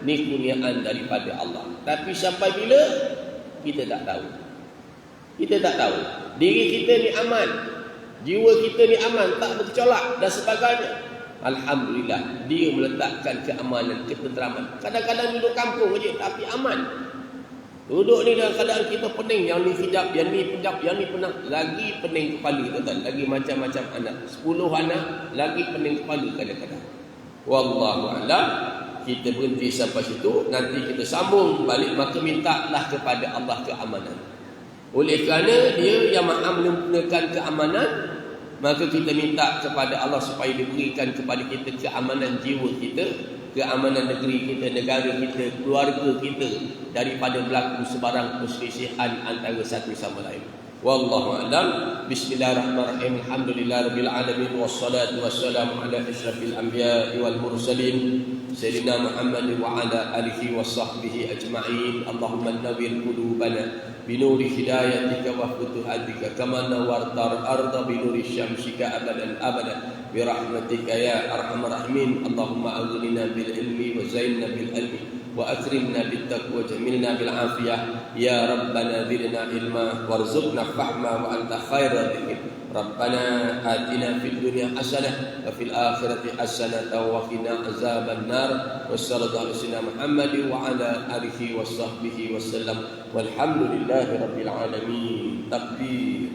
Ni kurniaan daripada Allah. Tapi sampai bila Kita tak tahu. Kita tak tahu. Diri kita ni aman. Jiwa kita ni aman, tak berkecolak dan sebagainya. Alhamdulillah, dia meletakkan keamanan, ketenteraman. Kadang-kadang duduk kampung aja tapi aman. Duduk ni dalam keadaan kita pening, yang ni hijab, yang ni penjab, yang ni penang, lagi pening kepala, tuan-tuan. Lagi macam-macam anak. 10 anak, lagi pening kepala kadang-kadang. Wallahu a'lam. Kita berhenti sampai situ, nanti kita sambung balik, maka mintalah kepada Allah keamanan. Oleh kerana dia yang maha menyempurnakan keamanan, maka kita minta kepada Allah supaya diberikan kepada kita keamanan jiwa kita, keamanan negeri kita, negara kita, keluarga kita, daripada berlaku sebarang perselisihan antara satu sama lain. Wallahu a'lam. Bismillahirrahmanirrahim. Alhamdulillahirabbil alamin wassalatu wassalamu ala asyrafil anbiya'i wal mursalin sayyidina Muhammad wa ala alihi washabbihi ajma'in. Allahumma nawwir qulubana binuri hidayatika wa futuhatika kama nawwarta al-ardha binuri syamsika abadan abadan birahmatika ya arhamar rahimin. Allahumma aghnina bil ilmi wa zainna bil ilmi wa akrimna bit taqwa jamilna bil afiyah ya rabbana zidna ilma warzuqna fahma wa anta khairul raziqin. Rabbana atina fid dunya hasanah wa fil akhirati hasanah wa qina azaban nar. Wassallallahu ala Muhammad wa ala alihi washabbihi wasallam walhamdulillahi rabbil alamin. Takbir.